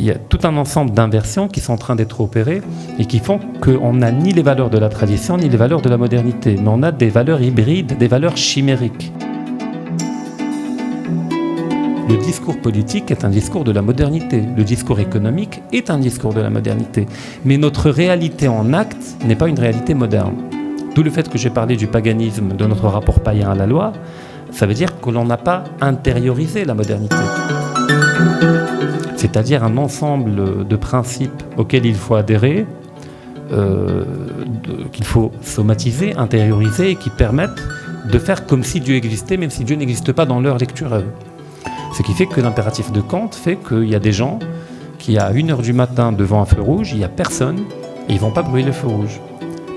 il y a tout un ensemble d'inversions qui sont en train d'être opérées et qui font qu'on n'a ni les valeurs de la tradition ni les valeurs de la modernité, mais on a des valeurs hybrides, des valeurs chimériques. Le discours politique est un discours de la modernité, le discours économique est un discours de la modernité, mais notre réalité en acte n'est pas une réalité moderne. D'où le fait que j'ai parlé du paganisme, de notre rapport païen à la loi, ça veut dire que l'on n'a pas intériorisé la modernité. C'est-à-dire un ensemble de principes auxquels il faut adhérer, qu'il faut somatiser, intérioriser et qui permettent de faire comme si Dieu existait, même si Dieu n'existe pas dans leur lecture. Ce qui fait que l'impératif de Kant fait qu'il y a des gens qui, à 1h du matin devant un feu rouge, il n'y a personne et ils ne vont pas brûler le feu rouge.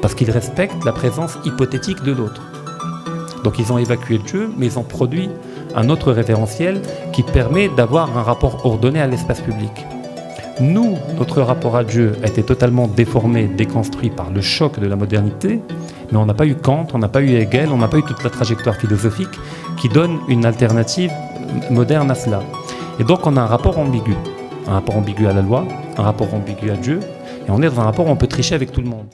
Parce qu'ils respectent la présence hypothétique de l'autre. Donc ils ont évacué Dieu, mais ils ont produit un autre référentiel qui permet d'avoir un rapport ordonné à l'espace public. Nous, notre rapport à Dieu a été totalement déformé, déconstruit par le choc de la modernité, mais on n'a pas eu Kant, on n'a pas eu Hegel, on n'a pas eu toute la trajectoire philosophique qui donne une alternative moderne à cela. Et donc on a un rapport ambigu à la loi, un rapport ambigu à Dieu, et on est dans un rapport où on peut tricher avec tout le monde.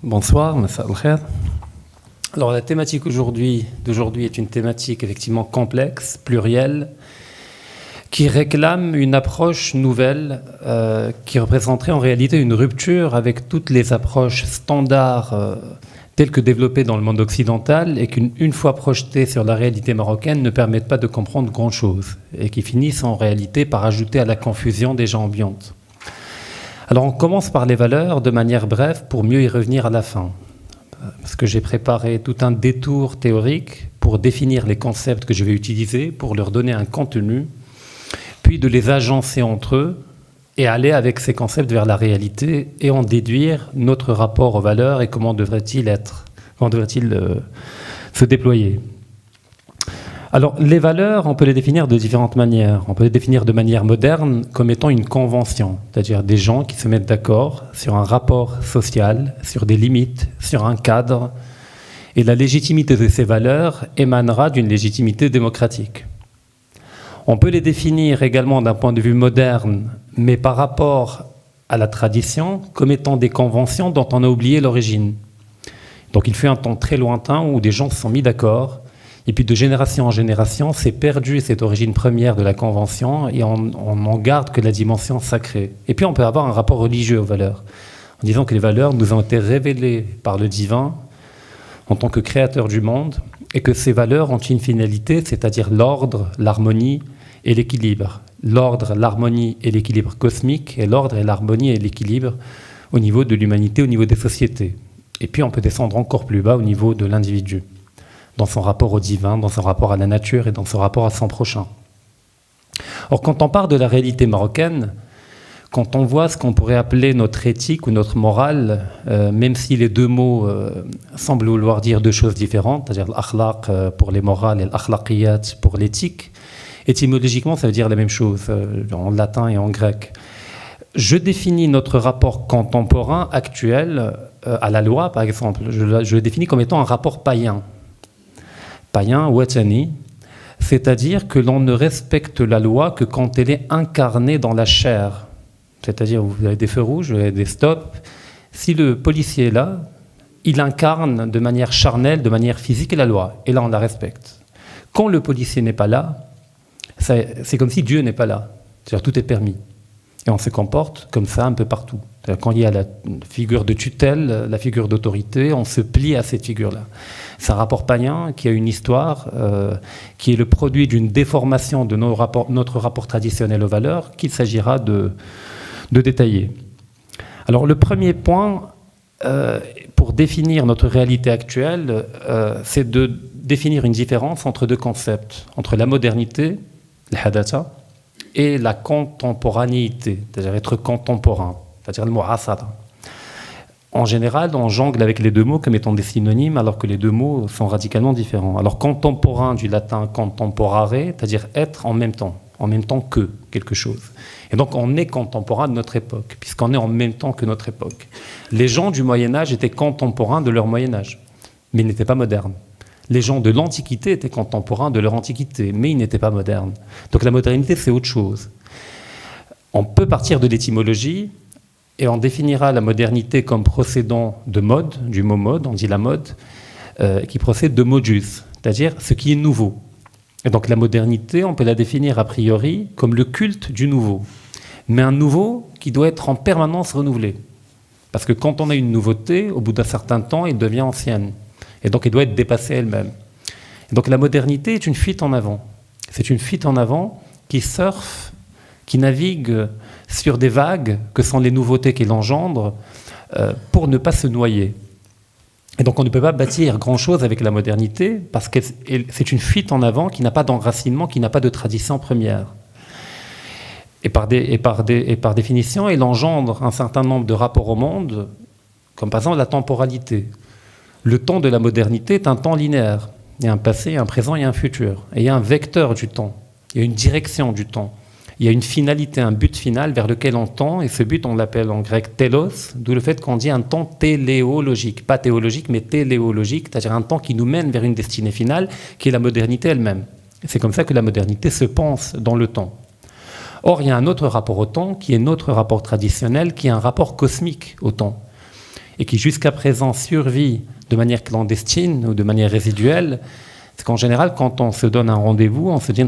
Bonsoir, Massa al-Khair. Alors la thématique d'aujourd'hui est une thématique effectivement complexe, plurielle, qui réclame une approche nouvelle qui représenterait en réalité une rupture avec toutes les approches standards telles que développées dans le monde occidental et qu'une fois projetées sur la réalité marocaine ne permettent pas de comprendre grand-chose et qui finissent en réalité par ajouter à la confusion déjà ambiante. Alors on commence par les valeurs de manière brève pour mieux y revenir à la fin. Parce que j'ai préparé tout un détour théorique pour définir les concepts que je vais utiliser, pour leur donner un contenu, puis de les agencer entre eux et aller avec ces concepts vers la réalité et en déduire notre rapport aux valeurs et comment devrait-il être, comment devrait-il se déployer. Alors, les valeurs, on peut les définir de différentes manières. On peut les définir de manière moderne comme étant une convention, c'est-à-dire des gens qui se mettent d'accord sur un rapport social, sur des limites, sur un cadre, et la légitimité de ces valeurs émanera d'une légitimité démocratique. On peut les définir également d'un point de vue moderne, mais par rapport à la tradition, comme étant des conventions dont on a oublié l'origine. Donc il fut un temps très lointain où des gens se sont mis d'accord, et puis de génération en génération, c'est perdu cette origine première de la convention et on n'en garde que la dimension sacrée. Et puis on peut avoir un rapport religieux aux valeurs, en disant que les valeurs nous ont été révélées par le divin en tant que créateur du monde et que ces valeurs ont une finalité, c'est-à-dire l'ordre, l'harmonie et l'équilibre. L'ordre, l'harmonie et l'équilibre cosmique et l'ordre et l'harmonie et l'équilibre au niveau de l'humanité, au niveau des sociétés. Et puis on peut descendre encore plus bas au niveau de l'individu, dans son rapport au divin, dans son rapport à la nature et dans son rapport à son prochain. Or, quand on parle de la réalité marocaine, quand on voit ce qu'on pourrait appeler notre éthique ou notre morale, même si les deux mots semblent vouloir dire deux choses différentes, c'est-à-dire l'akhlaq pour les morales et l'akhlaqiyat pour l'éthique, étymologiquement ça veut dire la même chose, en latin et en grec. Je définis notre rapport contemporain, actuel, à la loi par exemple, je le définis comme étant un rapport païen. Païen, watani, c'est-à-dire que l'on ne respecte la loi que quand elle est incarnée dans la chair. C'est-à-dire, vous avez des feux rouges, vous avez des stops. Si le policier est là, il incarne de manière charnelle, de manière physique la loi. Et là, on la respecte. Quand le policier n'est pas là, c'est comme si Dieu n'est pas là. C'est-à-dire, tout est permis. Et on se comporte comme ça un peu partout. Quand il y a la figure de tutelle, la figure d'autorité, on se plie à cette figure-là. C'est un rapport païen qui a une histoire, qui est le produit d'une déformation de notre rapport traditionnel aux valeurs qu'il s'agira de détailler. Alors le premier point, pour définir notre réalité actuelle, c'est de définir une différence entre deux concepts, entre la modernité, le hadatha, et la contemporanéité, c'est-à-dire être contemporain, c'est-à-dire le mot asada. En général, on jongle avec les deux mots comme étant des synonymes, alors que les deux mots sont radicalement différents. Alors contemporain du latin contemporare, c'est-à-dire être en même temps que quelque chose. Et donc on est contemporain de notre époque, puisqu'on est en même temps que notre époque. Les gens du Moyen-Âge étaient contemporains de leur Moyen-Âge. mais ils n'étaient pas modernes. Les gens de l'Antiquité étaient contemporains de leur Antiquité, mais ils n'étaient pas modernes. Donc la modernité, c'est autre chose. On peut partir de l'étymologie et on définira la modernité comme procédant de mode, du mot mode, on dit la mode, qui procède de modus, c'est-à-dire ce qui est nouveau. Et donc la modernité, on peut la définir a priori comme le culte du nouveau, mais un nouveau qui doit être en permanence renouvelé. Parce que quand on a une nouveauté, au bout d'un certain temps, elle devient ancienne. Et donc elle doit être dépassée elle-même. Et donc la modernité est une fuite en avant. C'est une fuite en avant qui surfe, qui navigue sur des vagues que sont les nouveautés qu'elle engendre pour ne pas se noyer. Et donc on ne peut pas bâtir grand-chose avec la modernité parce que c'est une fuite en avant qui n'a pas d'enracinement, qui n'a pas de tradition première. Et par définition, elle engendre un certain nombre de rapports au monde, comme par exemple la temporalité. Le temps de la modernité est un temps linéaire. Il y a un passé, un présent et un futur. Et il y a un vecteur du temps. Il y a une direction du temps. Il y a une finalité, un but final vers lequel on tend, et ce but, on l'appelle en grec télos, d'où le fait qu'on dit un temps téléologique. Pas théologique, mais téléologique, c'est-à-dire un temps qui nous mène vers une destinée finale, qui est la modernité elle-même. C'est comme ça que la modernité se pense dans le temps. Or, il y a un autre rapport au temps, qui est notre rapport traditionnel, qui est un rapport cosmique au temps, et qui jusqu'à présent survit de manière clandestine ou de manière résiduelle. C'est qu'en général, quand on se donne un rendez-vous, on se dit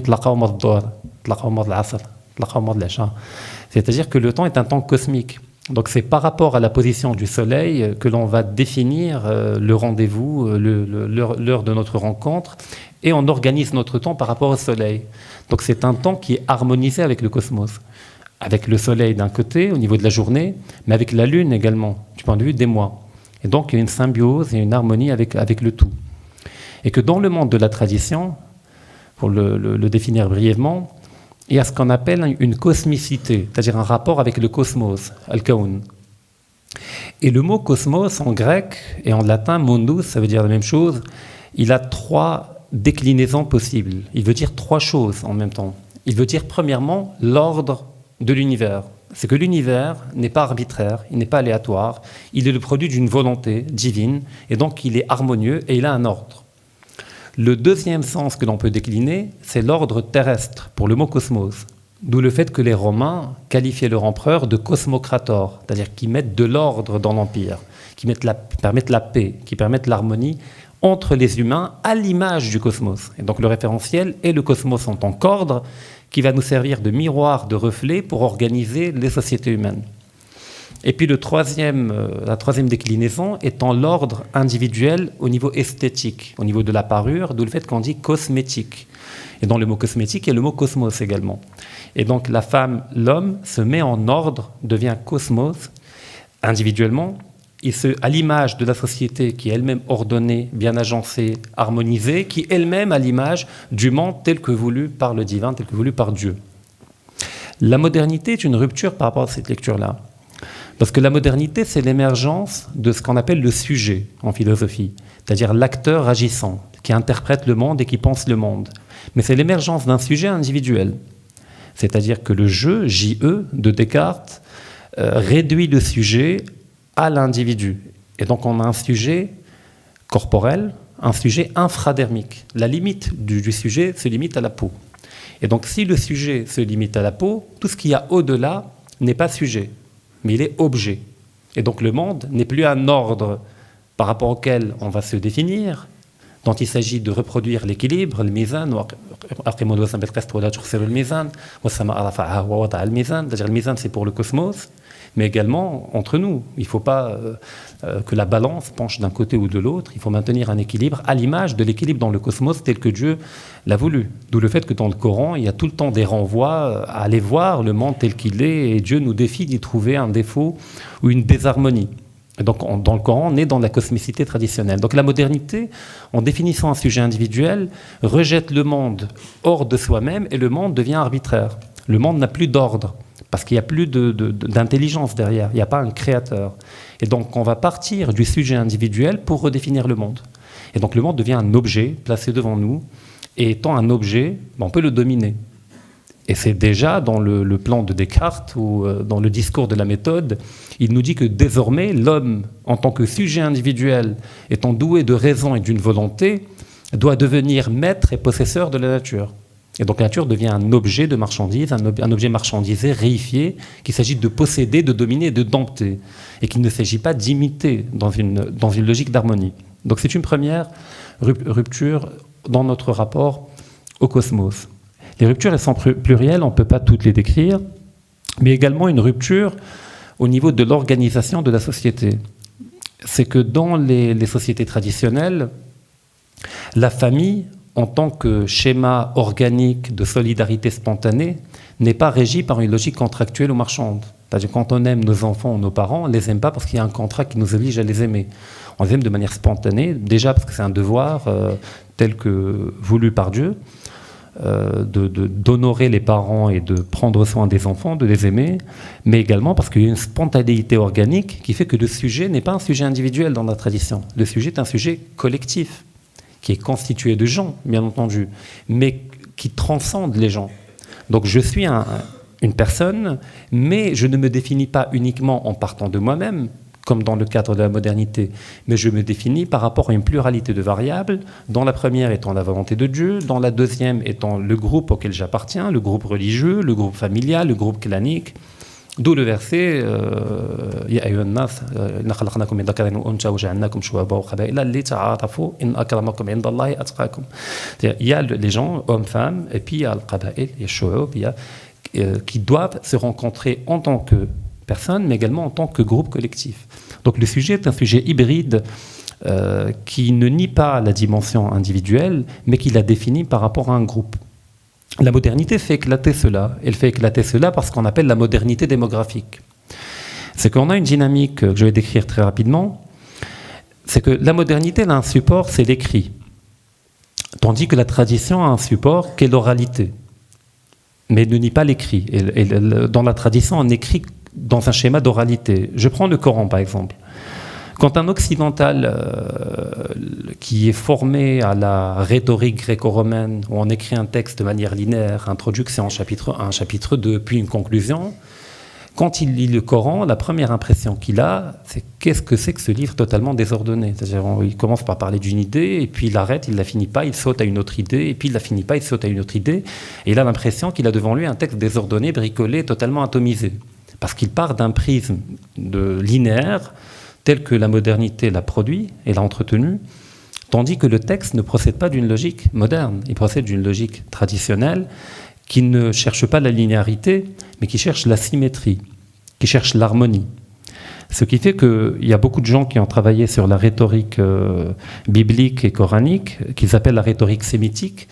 c'est-à-dire que le temps est un temps cosmique. Donc c'est par rapport à la position du soleil que l'on va définir le rendez-vous, l'heure de notre rencontre, et on organise notre temps par rapport au soleil. Donc c'est un temps qui est harmonisé avec le cosmos, avec le soleil d'un côté au niveau de la journée, mais avec la lune également, du point de vue des mois. Et donc il y a une symbiose et une harmonie avec le tout. Et que dans le monde de la tradition, pour le définir brièvement, il y a ce qu'on appelle une cosmicité, c'est-à-dire un rapport avec le cosmos, al-kawn. Et le mot cosmos en grec et en latin, mundus, ça veut dire la même chose, il a 3 déclinaisons possibles. Il veut dire 3 choses en même temps. Il veut dire premièrement l'ordre de l'univers. C'est que l'univers n'est pas arbitraire, il n'est pas aléatoire, il est le produit d'une volonté divine, et donc il est harmonieux et il a un ordre. Le deuxième sens que l'on peut décliner, c'est l'ordre terrestre, pour le mot cosmos. D'où le fait que les Romains qualifiaient leur empereur de cosmocrator, c'est-à-dire qui mettent de l'ordre dans l'empire, qui permettent la paix, qui permettent l'harmonie entre les humains à l'image du cosmos. Et donc le référentiel est le cosmos en tant qu'ordre qui va nous servir de miroir, de reflet pour organiser les sociétés humaines. Et puis la troisième déclinaison étant l'ordre individuel au niveau esthétique, au niveau de la parure, d'où le fait qu'on dit cosmétique. Et dans le mot cosmétique, il y a le mot cosmos également. Et donc la femme, l'homme, se met en ordre, devient cosmos, individuellement, à l'image de la société qui est elle-même ordonnée, bien agencée, harmonisée, qui elle-même a l'image du monde tel que voulu par le divin, tel que voulu par Dieu. La modernité est une rupture par rapport à cette lecture-là. Parce que la modernité, c'est l'émergence de ce qu'on appelle le sujet en philosophie, c'est-à-dire l'acteur agissant, qui interprète le monde et qui pense le monde. Mais c'est l'émergence d'un sujet individuel. C'est-à-dire que le je, J-E, de Descartes, réduit le sujet à l'individu. Et donc on a un sujet corporel, un sujet infradermique. La limite du sujet se limite à la peau. Et donc si le sujet se limite à la peau, tout ce qu'il y a au-delà n'est pas sujet, mais il est objet. Et donc le monde n'est plus un ordre par rapport auquel on va se définir, dont il s'agit de reproduire l'équilibre, le mizan, c'est-à-dire le mizan c'est pour le cosmos, mais également entre nous. Il ne faut pas que la balance penche d'un côté ou de l'autre, il faut maintenir un équilibre à l'image de l'équilibre dans le cosmos tel que Dieu l'a voulu. D'où le fait que dans le Coran, il y a tout le temps des renvois à aller voir le monde tel qu'il est, et Dieu nous défie d'y trouver un défaut ou une désharmonie. Et donc dans le Coran, on est dans la cosmicité traditionnelle. Donc la modernité, en définissant un sujet individuel, rejette le monde hors de soi-même et le monde devient arbitraire. Le monde n'a plus d'ordre, parce qu'il n'y a plus d'intelligence derrière, il n'y a pas un créateur. Et donc on va partir du sujet individuel pour redéfinir le monde. Et donc le monde devient un objet placé devant nous, et étant un objet, on peut le dominer. Et c'est déjà dans le plan de Descartes ou dans le discours de la méthode, il nous dit que désormais, l'homme, en tant que sujet individuel, étant doué de raison et d'une volonté, doit devenir maître et possesseur de la nature. Et donc la nature devient un objet de marchandise, un objet marchandisé, réifié, qu'il s'agit de posséder, de dominer et de dompter, et qu'il ne s'agit pas d'imiter dans une logique d'harmonie. Donc c'est une première rupture dans notre rapport au cosmos. Les ruptures, elles sont plurielles, on ne peut pas toutes les décrire, mais également une rupture au niveau de l'organisation de la société. C'est que dans les sociétés traditionnelles, la famille, en tant que schéma organique de solidarité spontanée, n'est pas régie par une logique contractuelle ou marchande. C'est-à-dire quand on aime nos enfants ou nos parents, on ne les aime pas parce qu'il y a un contrat qui nous oblige à les aimer. On les aime de manière spontanée, déjà parce que c'est un devoir tel que voulu par Dieu, d'honorer les parents et de prendre soin des enfants, de les aimer, mais également parce qu'il y a une spontanéité organique qui fait que le sujet n'est pas un sujet individuel dans la tradition. Le sujet est un sujet collectif, qui est constitué de gens, bien entendu, mais qui transcende les gens. Donc je suis une personne, mais je ne me définis pas uniquement en partant de moi-même, comme dans le cadre de la modernité, mais je me définis par rapport à une pluralité de variables, dont la première étant la volonté de Dieu, dont la deuxième étant le groupe auquel j'appartiens, le groupe religieux, le groupe familial, le groupe clanique. D'où le verset Ya ayyuhan nas inna khalaqnakum min dhakarin wa untha wa ja'alnakum shu'aban wa qaba'ila lita'arafu inna akramakum 'inda Allahi atqakum. Il y a les gens, hommes, femmes, et puis il y a le qaba'il, il y a shu'ub, qui doivent se rencontrer en tant que personnes, mais également en tant que groupe collectif. Donc le sujet est un sujet hybride qui ne nie pas la dimension individuelle, mais qui la définit par rapport à un groupe. La modernité fait éclater cela. Elle fait éclater cela par ce qu'on appelle la modernité démographique. C'est qu'on a une dynamique que je vais décrire très rapidement. C'est que la modernité elle a un support, c'est l'écrit. Tandis que la tradition a un support qu'est l'oralité. Mais elle ne nie pas l'écrit. Dans la tradition, on écrit dans un schéma d'oralité. Je prends le Coran, par exemple. Quand un occidental qui est formé à la rhétorique gréco-romaine, où on écrit un texte de manière linéaire, introduction, chapitre 1, chapitre 2, puis une conclusion, quand il lit le Coran, la première impression qu'il a, c'est qu'est-ce que c'est que ce livre totalement désordonné. C'est-à-dire, il commence par parler d'une idée, et puis il l'arrête, il ne la finit pas, il saute à une autre idée, et puis il ne la finit pas, il saute à une autre idée, et il a l'impression qu'il a devant lui un texte désordonné, bricolé, totalement atomisé. Parce qu'il part d'un prisme linéaire, tel que la modernité l'a produit et l'a entretenu, tandis que le texte ne procède pas d'une logique moderne, il procède d'une logique traditionnelle qui ne cherche pas la linéarité, mais qui cherche la symétrie, qui cherche l'harmonie. Ce qui fait qu'il y a beaucoup de gens qui ont travaillé sur la rhétorique biblique et coranique, qu'ils appellent la rhétorique sémitique,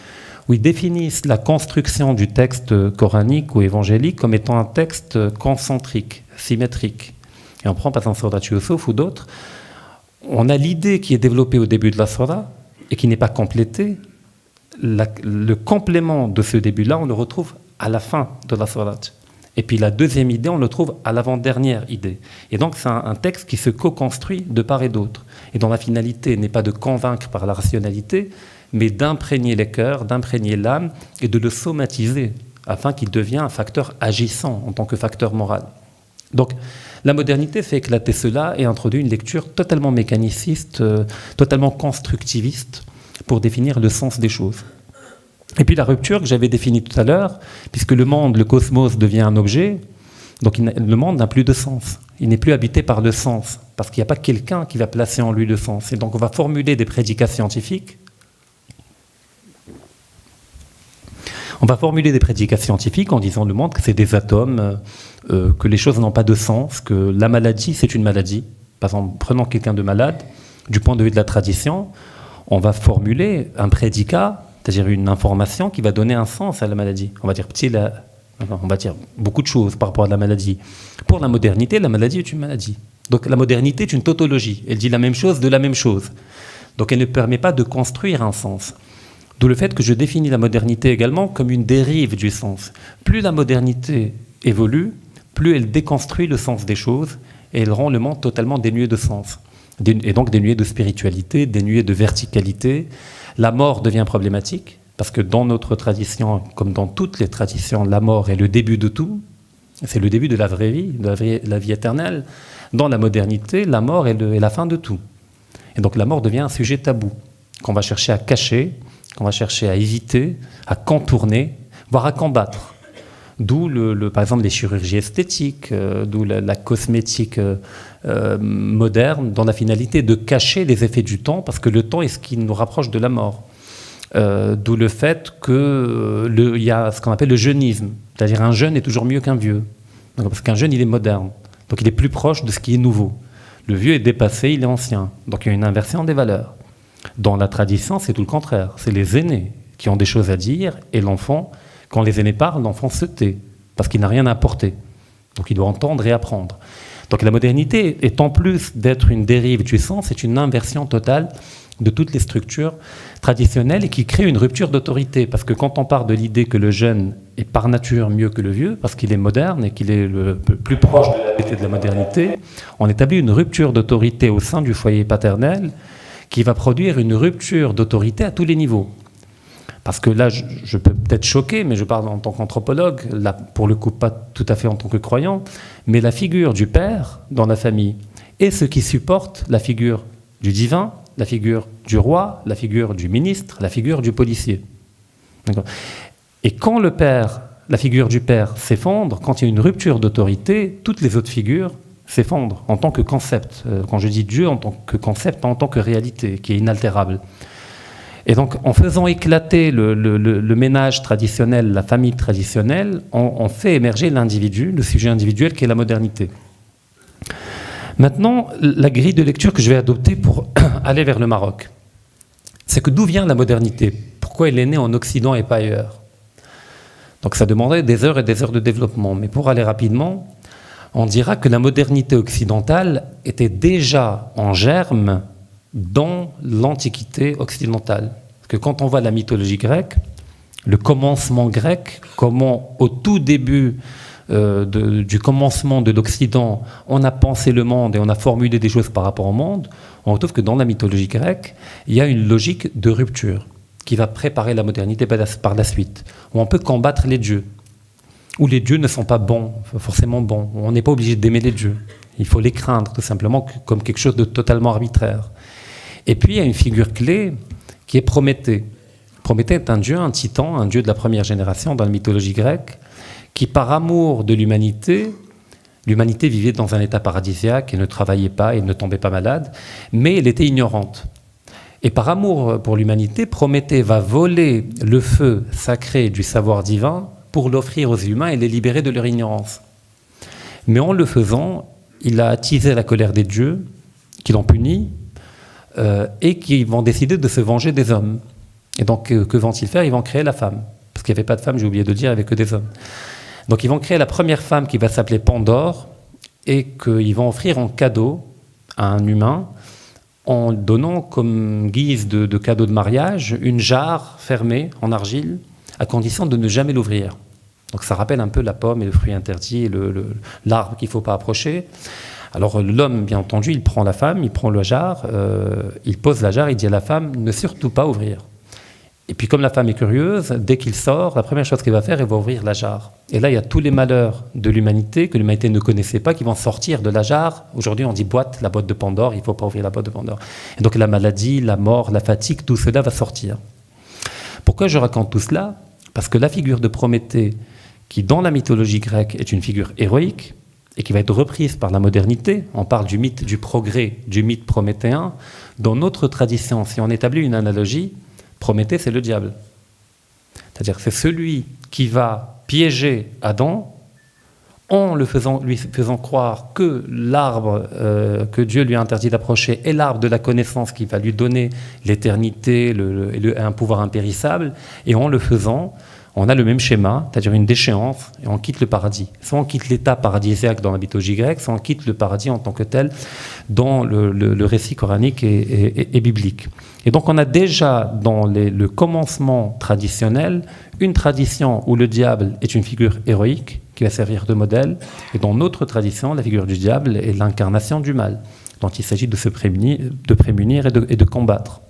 où ils définissent la construction du texte coranique ou évangélique comme étant un texte concentrique, symétrique. Et on prend par exemple Surat Yusuf ou d'autres, on a l'idée qui est développée au début de la Surah et qui n'est pas complétée. Le complément de ce début-là, on le retrouve à la fin de la Surah. Et puis la deuxième idée, on le trouve à l'avant-dernière idée. Et donc c'est un texte qui se co-construit de part et d'autre. Et dont la finalité n'est pas de convaincre par la rationalité, mais d'imprégner les cœurs, d'imprégner l'âme et de le somatiser afin qu'il devienne un facteur agissant en tant que facteur moral. Donc, la modernité fait éclater cela et introduit une lecture totalement mécaniciste, totalement constructiviste pour définir le sens des choses. Et puis la rupture que j'avais définie tout à l'heure, puisque le monde, le cosmos devient un objet, donc le monde n'a plus de sens. Il n'est plus habité par le sens, parce qu'il n'y a pas quelqu'un qui va placer en lui le sens. Et donc on va formuler des prédicats scientifiques. On va formuler des prédicats scientifiques en disant le monde que c'est des atomes, que les choses n'ont pas de sens, que la maladie c'est une maladie. Par exemple, prenons quelqu'un de malade, du point de vue de la tradition, on va formuler un prédicat, c'est-à-dire une information qui va donner un sens à la maladie. On va dire beaucoup de choses par rapport à la maladie. Pour la modernité, la maladie est une maladie. Donc la modernité est une tautologie. Elle dit la même chose de la même chose. Donc elle ne permet pas de construire un sens. D'où le fait que je définis la modernité également comme une dérive du sens. Plus la modernité évolue, plus elle déconstruit le sens des choses et elle rend le monde totalement dénué de sens. Et donc dénué de spiritualité, dénué de verticalité. La mort devient problématique parce que dans notre tradition, comme dans toutes les traditions, la mort est le début de tout, c'est le début de la vraie vie, de la vie éternelle. Dans la modernité, la mort est la fin de tout. Et donc la mort devient un sujet tabou, qu'on va chercher à cacher, qu'on va chercher à éviter, à contourner, voire à combattre. D'où, par exemple, les chirurgies esthétiques, d'où la cosmétique moderne, dans la finalité de cacher les effets du temps, parce que le temps est ce qui nous rapproche de la mort. D'où le fait qu'il y a ce qu'on appelle le jeunisme, c'est-à-dire un jeune est toujours mieux qu'un vieux. Donc, parce qu'un jeune, il est moderne, donc il est plus proche de ce qui est nouveau. Le vieux est dépassé, il est ancien. Donc il y a une inversion des valeurs. Dans la tradition, c'est tout le contraire. C'est les aînés qui ont des choses à dire, et l'enfant, quand les aînés parlent, l'enfant se tait, parce qu'il n'a rien à apporter. Donc il doit entendre et apprendre. Donc la modernité est en plus d'être une dérive du sens, c'est une inversion totale de toutes les structures traditionnelles et qui crée une rupture d'autorité. Parce que quand on part de l'idée que le jeune est par nature mieux que le vieux, parce qu'il est moderne et qu'il est le plus proche de la vérité de la modernité, on établit une rupture d'autorité au sein du foyer paternel qui va produire une rupture d'autorité à tous les niveaux. Parce que là, je peux peut-être choquer, mais je parle en tant qu'anthropologue, là, pour le coup, pas tout à fait en tant que croyant, mais la figure du père dans la famille est ce qui supporte la figure du divin, la figure du roi, la figure du ministre, la figure du policier. D'accord. Et quand la figure du père s'effondre, quand il y a une rupture d'autorité, toutes les autres figures s'effondrent en tant que concept. Quand je dis Dieu en tant que concept, pas en tant que réalité, qui est inaltérable. Et donc, en faisant éclater le ménage traditionnel, la famille traditionnelle, on fait émerger l'individu, le sujet individuel qui est la modernité. Maintenant, la grille de lecture que je vais adopter pour aller vers le Maroc, c'est que d'où vient la modernité? Pourquoi elle est née en Occident et pas ailleurs? Donc ça demanderait des heures et des heures de développement. Mais pour aller rapidement, on dira que la modernité occidentale était déjà en germe dans l'Antiquité occidentale. Parce que quand on voit la mythologie grecque, le commencement grec, comment au tout début du commencement de l'Occident, on a pensé le monde et on a formulé des choses par rapport au monde, on retrouve que dans la mythologie grecque, il y a une logique de rupture qui va préparer la modernité par la suite, où on peut combattre les dieux, où les dieux ne sont pas bons, forcément bons, où on n'est pas obligé d'aimer les dieux, il faut les craindre tout simplement comme quelque chose de totalement arbitraire. Et puis il y a une figure clé qui est Prométhée. Prométhée est un dieu, un titan, un dieu de la première génération dans la mythologie grecque, qui par amour de l'humanité vivait dans un état paradisiaque et ne travaillait pas et ne tombait pas malade, mais elle était ignorante. Et par amour pour l'humanité, Prométhée va voler le feu sacré du savoir divin pour l'offrir aux humains et les libérer de leur ignorance. Mais en le faisant, il a attisé la colère des dieux, qui l'ont puni, et qui vont décider de se venger des hommes. Et donc, que vont-ils faire? Ils vont créer la femme. Parce qu'il n'y avait pas de femme, j'ai oublié de le dire, il n'y avait que des hommes. Donc ils vont créer la première femme qui va s'appeler Pandore et qu'ils vont offrir en cadeau à un humain en donnant comme guise de cadeau de mariage une jarre fermée en argile à condition de ne jamais l'ouvrir. Donc ça rappelle un peu la pomme et le fruit interdit, l'arbre qu'il ne faut pas approcher. Alors l'homme, bien entendu, il prend la femme, il prend la jarre, il pose la jarre, il dit à la femme ne surtout pas ouvrir. Et puis comme la femme est curieuse, dès qu'il sort, la première chose qu'il va faire, il va ouvrir la jarre. Et là, il y a tous les malheurs de l'humanité que l'humanité ne connaissait pas qui vont sortir de la jarre. Aujourd'hui, on dit boîte, la boîte de Pandore, il ne faut pas ouvrir la boîte de Pandore. Et donc la maladie, la mort, la fatigue, tout cela va sortir. Pourquoi je raconte tout cela? Parce que la figure de Prométhée, qui dans la mythologie grecque est une figure héroïque, et qui va être reprise par la modernité, on parle du mythe du progrès, du mythe prométhéen, dans notre tradition, si on établit une analogie, Prométhée, c'est le diable. C'est-à-dire que c'est celui qui va piéger Adam en lui faisant croire que l'arbre que Dieu lui a interdit d'approcher est l'arbre de la connaissance qui va lui donner l'éternité et un pouvoir impérissable. Et en le faisant, on a le même schéma, c'est-à-dire une déchéance, et on quitte le paradis. Soit on quitte l'état paradisiaque dans la mythologie grecque, soit on quitte le paradis en tant que tel dans le récit coranique et biblique. Et donc on a déjà dans le commencement traditionnel une tradition où le diable est une figure héroïque qui va servir de modèle, et dans notre tradition, la figure du diable est l'incarnation du mal, dont il s'agit de se prémunir et de combattre.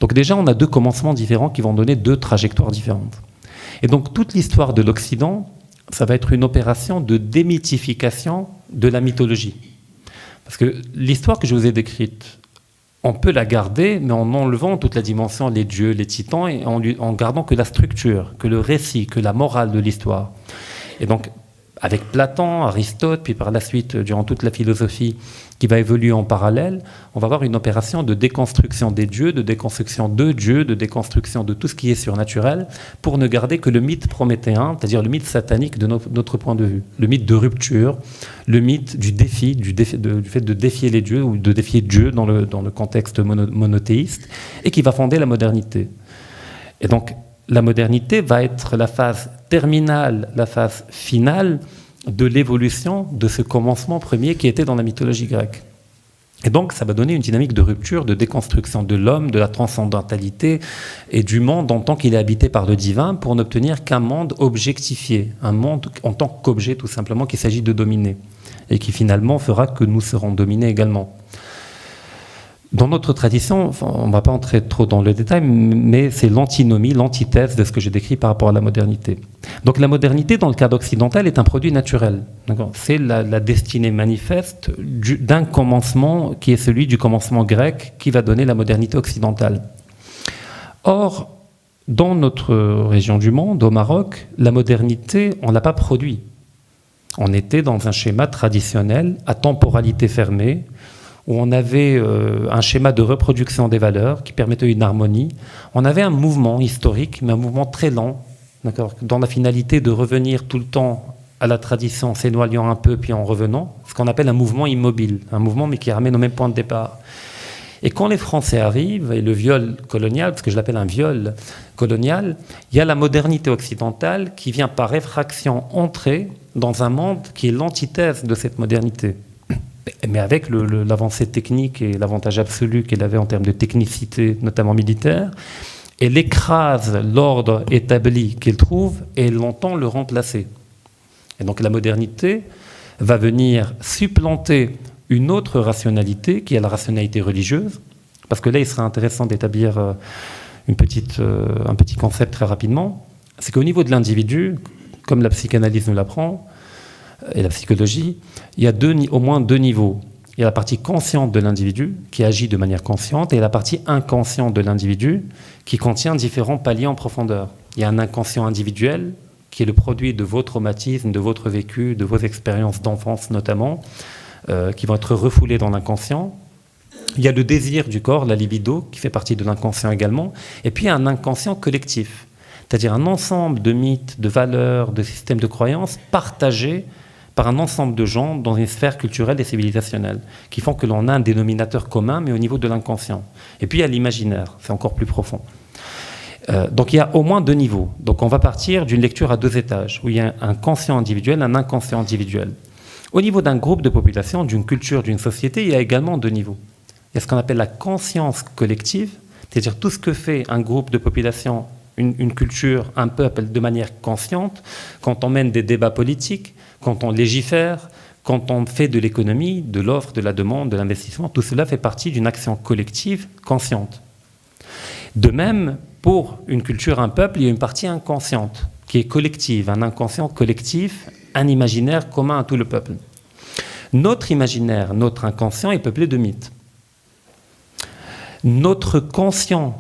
Donc déjà, on a deux commencements différents qui vont donner deux trajectoires différentes. Et donc toute l'histoire de l'Occident, ça va être une opération de démythification de la mythologie. Parce que l'histoire que je vous ai décrite, on peut la garder, mais en enlevant toute la dimension, les dieux, les titans, et en gardant que la structure, que le récit, que la morale de l'histoire. Et donc, avec Platon, Aristote, puis par la suite, durant toute la philosophie qui va évoluer en parallèle, on va avoir une opération de déconstruction des dieux, de déconstruction de Dieu, de déconstruction de tout ce qui est surnaturel, pour ne garder que le mythe prométhéen, c'est-à-dire le mythe satanique de notre point de vue, le mythe de rupture, le mythe du défi, du fait de défier les dieux, ou de défier Dieu dans le contexte monothéiste, et qui va fonder la modernité. Et donc, la modernité va être la phase terminale, la phase finale de l'évolution de ce commencement premier qui était dans la mythologie grecque. Et donc, ça va donner une dynamique de rupture, de déconstruction de l'homme, de la transcendantalité et du monde en tant qu'il est habité par le divin pour n'obtenir qu'un monde objectifié, un monde en tant qu'objet tout simplement qu'il s'agit de dominer et qui finalement fera que nous serons dominés également. Dans notre tradition, on ne va pas entrer trop dans le détail, mais c'est l'antinomie, l'antithèse de ce que j'ai décrit par rapport à la modernité. Donc la modernité, dans le cadre occidental, est un produit naturel. C'est la destinée manifeste d'un commencement qui est celui du commencement grec qui va donner la modernité occidentale. Or, dans notre région du monde, au Maroc, la modernité, on ne l'a pas produit. On était dans un schéma traditionnel à temporalité fermée, où on avait un schéma de reproduction des valeurs qui permettait une harmonie. On avait un mouvement historique, mais un mouvement très lent, dans la finalité de revenir tout le temps à la tradition, s'éloignant un peu, puis en revenant, ce qu'on appelle un mouvement immobile, un mouvement mais qui ramène au même point de départ. Et quand les Français arrivent, et le viol colonial, parce que je l'appelle un viol colonial, il y a la modernité occidentale qui vient par effraction entrer dans un monde qui est l'antithèse de cette modernité. Mais avec l'avancée technique et l'avantage absolu qu'elle avait en termes de technicité, notamment militaire, elle écrase l'ordre établi qu'elle trouve et elle entend le remplacer. Et donc la modernité va venir supplanter une autre rationalité qui est la rationalité religieuse, parce que là il serait intéressant d'établir un petit concept très rapidement, c'est qu'au niveau de l'individu, comme la psychanalyse nous l'apprend, et la psychologie, il y a au moins deux niveaux. Il y a la partie consciente de l'individu, qui agit de manière consciente, et la partie inconsciente de l'individu, qui contient différents paliers en profondeur. Il y a un inconscient individuel, qui est le produit de vos traumatismes, de votre vécu, de vos expériences d'enfance notamment, qui vont être refoulés dans l'inconscient. Il y a le désir du corps, la libido, qui fait partie de l'inconscient également. Et puis il y a un inconscient collectif, c'est-à-dire un ensemble de mythes, de valeurs, de systèmes de croyances partagés par un ensemble de gens dans une sphère culturelle et civilisationnelle, qui font que l'on a un dénominateur commun, mais au niveau de l'inconscient. Et puis il y a l'imaginaire, c'est encore plus profond. Donc il y a au moins deux niveaux. Donc on va partir d'une lecture à deux étages, où il y a un conscient individuel, un inconscient individuel. Au niveau d'un groupe de population, d'une culture, d'une société, il y a également deux niveaux. Il y a ce qu'on appelle la conscience collective, c'est-à-dire tout ce que fait un groupe de population, une culture, un peuple de manière consciente, quand on mène des débats politiques, quand on légifère, quand on fait de l'économie, de l'offre, de la demande, de l'investissement, tout cela fait partie d'une action collective consciente. De même, pour une culture, un peuple, il y a une partie inconsciente, qui est collective, un inconscient collectif, un imaginaire commun à tout le peuple. Notre imaginaire, notre inconscient est peuplé de mythes. Notre conscience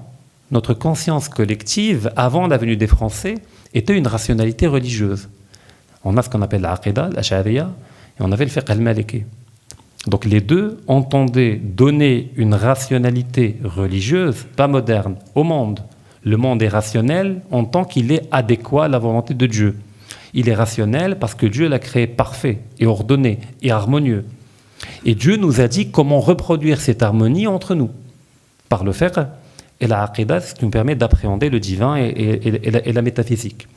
collective, avant la venue des Français, était une rationalité religieuse. On a ce qu'on appelle l'aqida, l'ash'ariyya, et on avait le fiqh al-maliki. Donc les deux entendaient donner une rationalité religieuse, pas moderne, au monde. Le monde est rationnel en tant qu'il est adéquat à la volonté de Dieu. Il est rationnel parce que Dieu l'a créé parfait et ordonné et harmonieux. Et Dieu nous a dit comment reproduire cette harmonie entre nous, par le fiqh et la aqida, ce qui nous permet d'appréhender le divin et la métaphysique.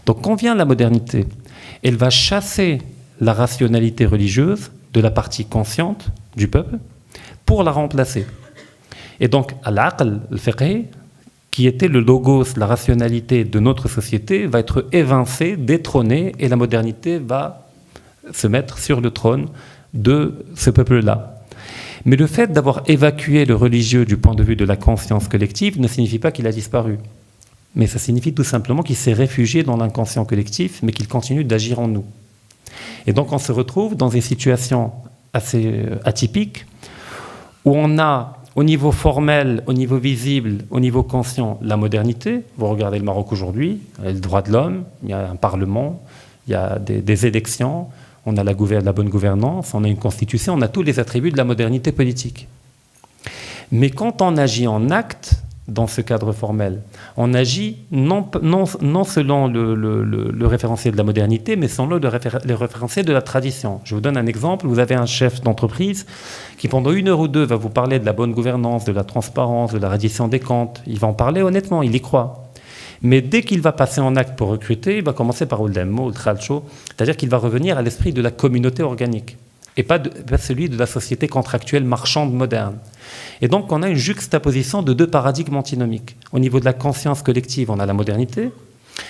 Donc quand vient la modernité, elle va chasser la rationalité religieuse de la partie consciente du peuple pour la remplacer. Et donc, al-aql, le fiqh, qui était le logos, la rationalité de notre société, va être évincé, détrôné, et la modernité va se mettre sur le trône de ce peuple-là. Mais le fait d'avoir évacué le religieux du point de vue de la conscience collective ne signifie pas qu'il a disparu. Mais ça signifie tout simplement qu'il s'est réfugié dans l'inconscient collectif, mais qu'il continue d'agir en nous. Et donc on se retrouve dans des situations assez atypiques, où on a au niveau formel, au niveau visible, au niveau conscient, la modernité. Vous regardez le Maroc aujourd'hui, il y a le droit de l'homme, il y a un parlement, il y a des élections, on a la bonne gouvernance, on a une constitution, on a tous les attributs de la modernité politique. Mais quand on agit en acte, dans ce cadre formel, on agit non selon le référentiel de la modernité, mais selon le référentiel de la tradition. Je vous donne un exemple. Vous avez un chef d'entreprise qui, pendant 1 heure ou 2, va vous parler de la bonne gouvernance, de la transparence, de la reddition des comptes. Il va en parler honnêtement, il y croit. Mais dès qu'il va passer en acte pour recruter, il va commencer par Oldemmo, le Tralcho, c'est-à-dire qu'il va revenir à l'esprit de la communauté organique, et pas celui de la société contractuelle marchande moderne. Et donc on a une juxtaposition de 2 paradigmes antinomiques. Au niveau de la conscience collective, on a la modernité,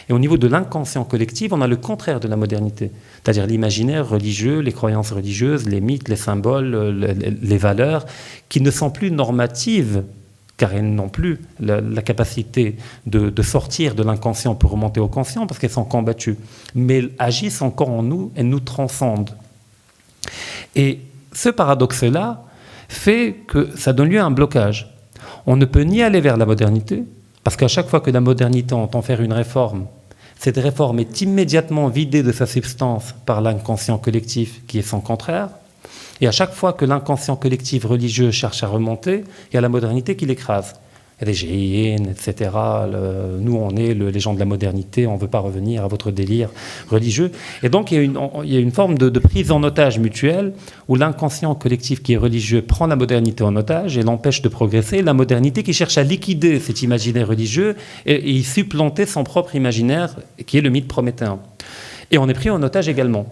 et au niveau de l'inconscient collectif, on a le contraire de la modernité, c'est-à-dire l'imaginaire religieux, les croyances religieuses, les mythes, les symboles, les valeurs, qui ne sont plus normatives, car elles n'ont plus la capacité de sortir de l'inconscient pour remonter au conscient, parce qu'elles sont combattues, mais elles agissent encore en nous, elles nous transcendent. Et ce paradoxe-là fait que ça donne lieu à un blocage. On ne peut ni aller vers la modernité, parce qu'à chaque fois que la modernité entend faire une réforme, cette réforme est immédiatement vidée de sa substance par l'inconscient collectif qui est son contraire, et à chaque fois que l'inconscient collectif religieux cherche à remonter, il y a la modernité qui l'écrase. Il y a des GIN, etc. Nous, on est les gens de la modernité, on ne veut pas revenir à votre délire religieux. Et donc, il y a une forme de prise en otage mutuelle où l'inconscient collectif qui est religieux prend la modernité en otage et l'empêche de progresser. La modernité qui cherche à liquider cet imaginaire religieux et y supplanter son propre imaginaire, qui est le mythe prométhéen. Et on est pris en otage également.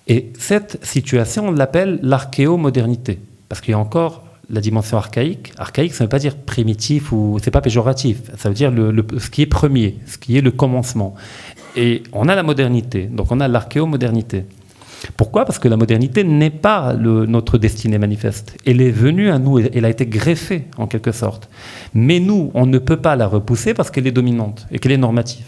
Et cette situation, on l'appelle l'archéomodernité, parce qu'il y a encore la dimension archaïque. Archaïque, ça ne veut pas dire primitif ou c'est pas péjoratif. Ça veut dire ce qui est premier, ce qui est le commencement. Et on a la modernité, donc on a l'archéomodernité. Pourquoi ? Parce que la modernité n'est pas notre destinée manifeste. Elle est venue à nous, elle a été greffée en quelque sorte. Mais nous, on ne peut pas la repousser parce qu'elle est dominante et qu'elle est normative.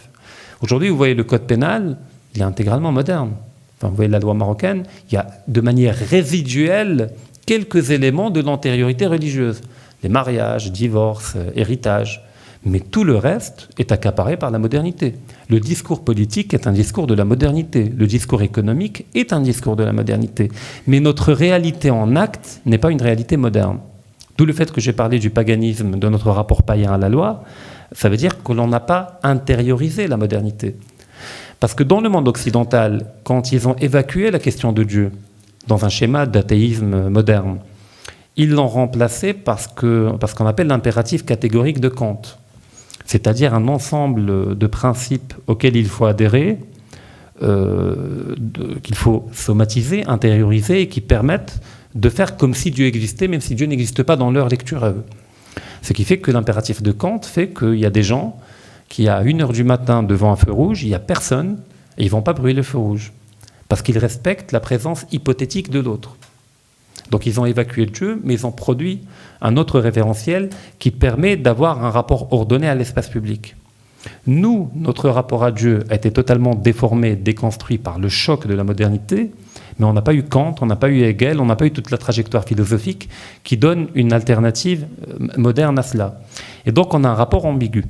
Aujourd'hui, vous voyez le code pénal, il est intégralement moderne. Enfin, vous voyez la loi marocaine, il y a de manière résiduelle quelques éléments de l'antériorité religieuse. Les mariages, divorces, héritages. Mais tout le reste est accaparé par la modernité. Le discours politique est un discours de la modernité. Le discours économique est un discours de la modernité. Mais notre réalité en acte n'est pas une réalité moderne. D'où le fait que j'ai parlé du paganisme, de notre rapport païen à la loi. Ça veut dire que l'on n'a pas intériorisé la modernité. Parce que dans le monde occidental, quand ils ont évacué la question de Dieu, dans un schéma d'athéisme moderne, ils l'ont remplacé par ce qu'on appelle l'impératif catégorique de Kant, c'est-à-dire un ensemble de principes auxquels il faut adhérer, qu'il faut somatiser, intérioriser, et qui permettent de faire comme si Dieu existait, même si Dieu n'existe pas dans leur lecture à eux. Ce qui fait que l'impératif de Kant fait qu'il y a des gens qui, à 1h du matin devant un feu rouge, il n'y a personne, et ils ne vont pas brûler le feu rouge. Parce qu'ils respectent la présence hypothétique de l'autre. Donc ils ont évacué Dieu, mais ils ont produit un autre référentiel qui permet d'avoir un rapport ordonné à l'espace public. Nous, notre rapport à Dieu a été totalement déformé, déconstruit par le choc de la modernité, mais on n'a pas eu Kant, on n'a pas eu Hegel, on n'a pas eu toute la trajectoire philosophique qui donne une alternative moderne à cela. Et donc on a un rapport ambigu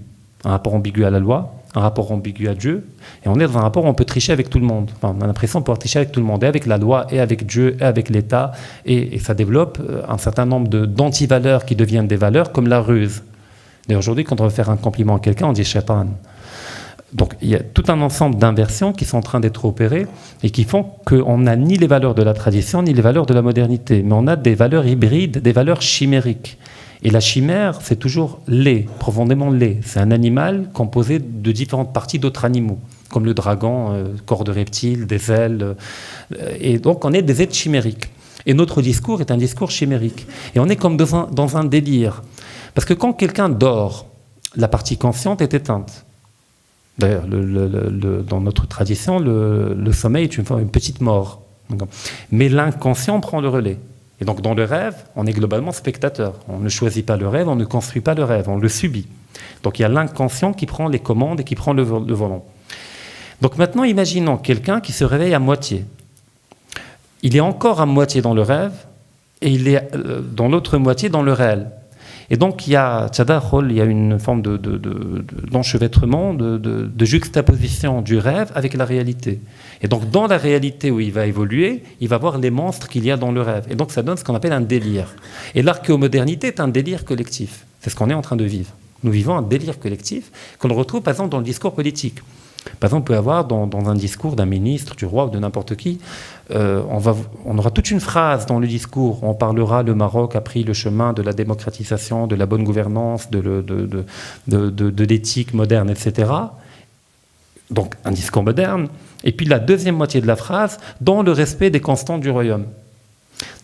à la loi, un rapport ambigu à Dieu, et on est dans un rapport où on peut tricher avec tout le monde. Enfin, on a l'impression de pouvoir tricher avec tout le monde, et avec la loi, et avec Dieu, et avec l'État, et ça développe un certain nombre d'antivaleurs qui deviennent des valeurs, comme la ruse. Et aujourd'hui, quand on veut faire un compliment à quelqu'un, on dit « shaitan ». Donc il y a tout un ensemble d'inversions qui sont en train d'être opérées, et qui font qu'on n'a ni les valeurs de la tradition, ni les valeurs de la modernité, mais on a des valeurs hybrides, des valeurs chimériques. Et la chimère, c'est toujours laid, profondément laid. C'est un animal composé de différentes parties d'autres animaux, comme le dragon, corps de reptile, des ailes. Et donc, on est des êtres chimériques. Et notre discours est un discours chimérique. Et on est comme dans un délire. Parce que quand quelqu'un dort, la partie consciente est éteinte. D'ailleurs, dans notre tradition, le sommeil est une petite mort. Mais l'inconscient prend le relais. Et donc dans le rêve, on est globalement spectateur. On ne choisit pas le rêve, on ne construit pas le rêve, on le subit. Donc il y a l'inconscient qui prend les commandes et qui prend le volant. Donc maintenant, imaginons quelqu'un qui se réveille à moitié. Il est encore à moitié dans le rêve et il est dans l'autre moitié dans le réel. Et donc il y a une forme d'enchevêtrement, de juxtaposition du rêve avec la réalité. Et donc dans la réalité où il va évoluer, il va voir les monstres qu'il y a dans le rêve. Et donc ça donne ce qu'on appelle un délire. Et l'archéomodernité est un délire collectif. C'est ce qu'on est en train de vivre. Nous vivons un délire collectif qu'on retrouve par exemple dans le discours politique. Par exemple, on peut avoir dans un discours d'un ministre, du roi ou de n'importe qui, on aura toute une phrase dans le discours. On parlera, le Maroc a pris le chemin de la démocratisation, de la bonne gouvernance, de l'éthique moderne, etc. Donc un discours moderne. Et puis la deuxième moitié de la phrase, dans le respect des constantes du royaume.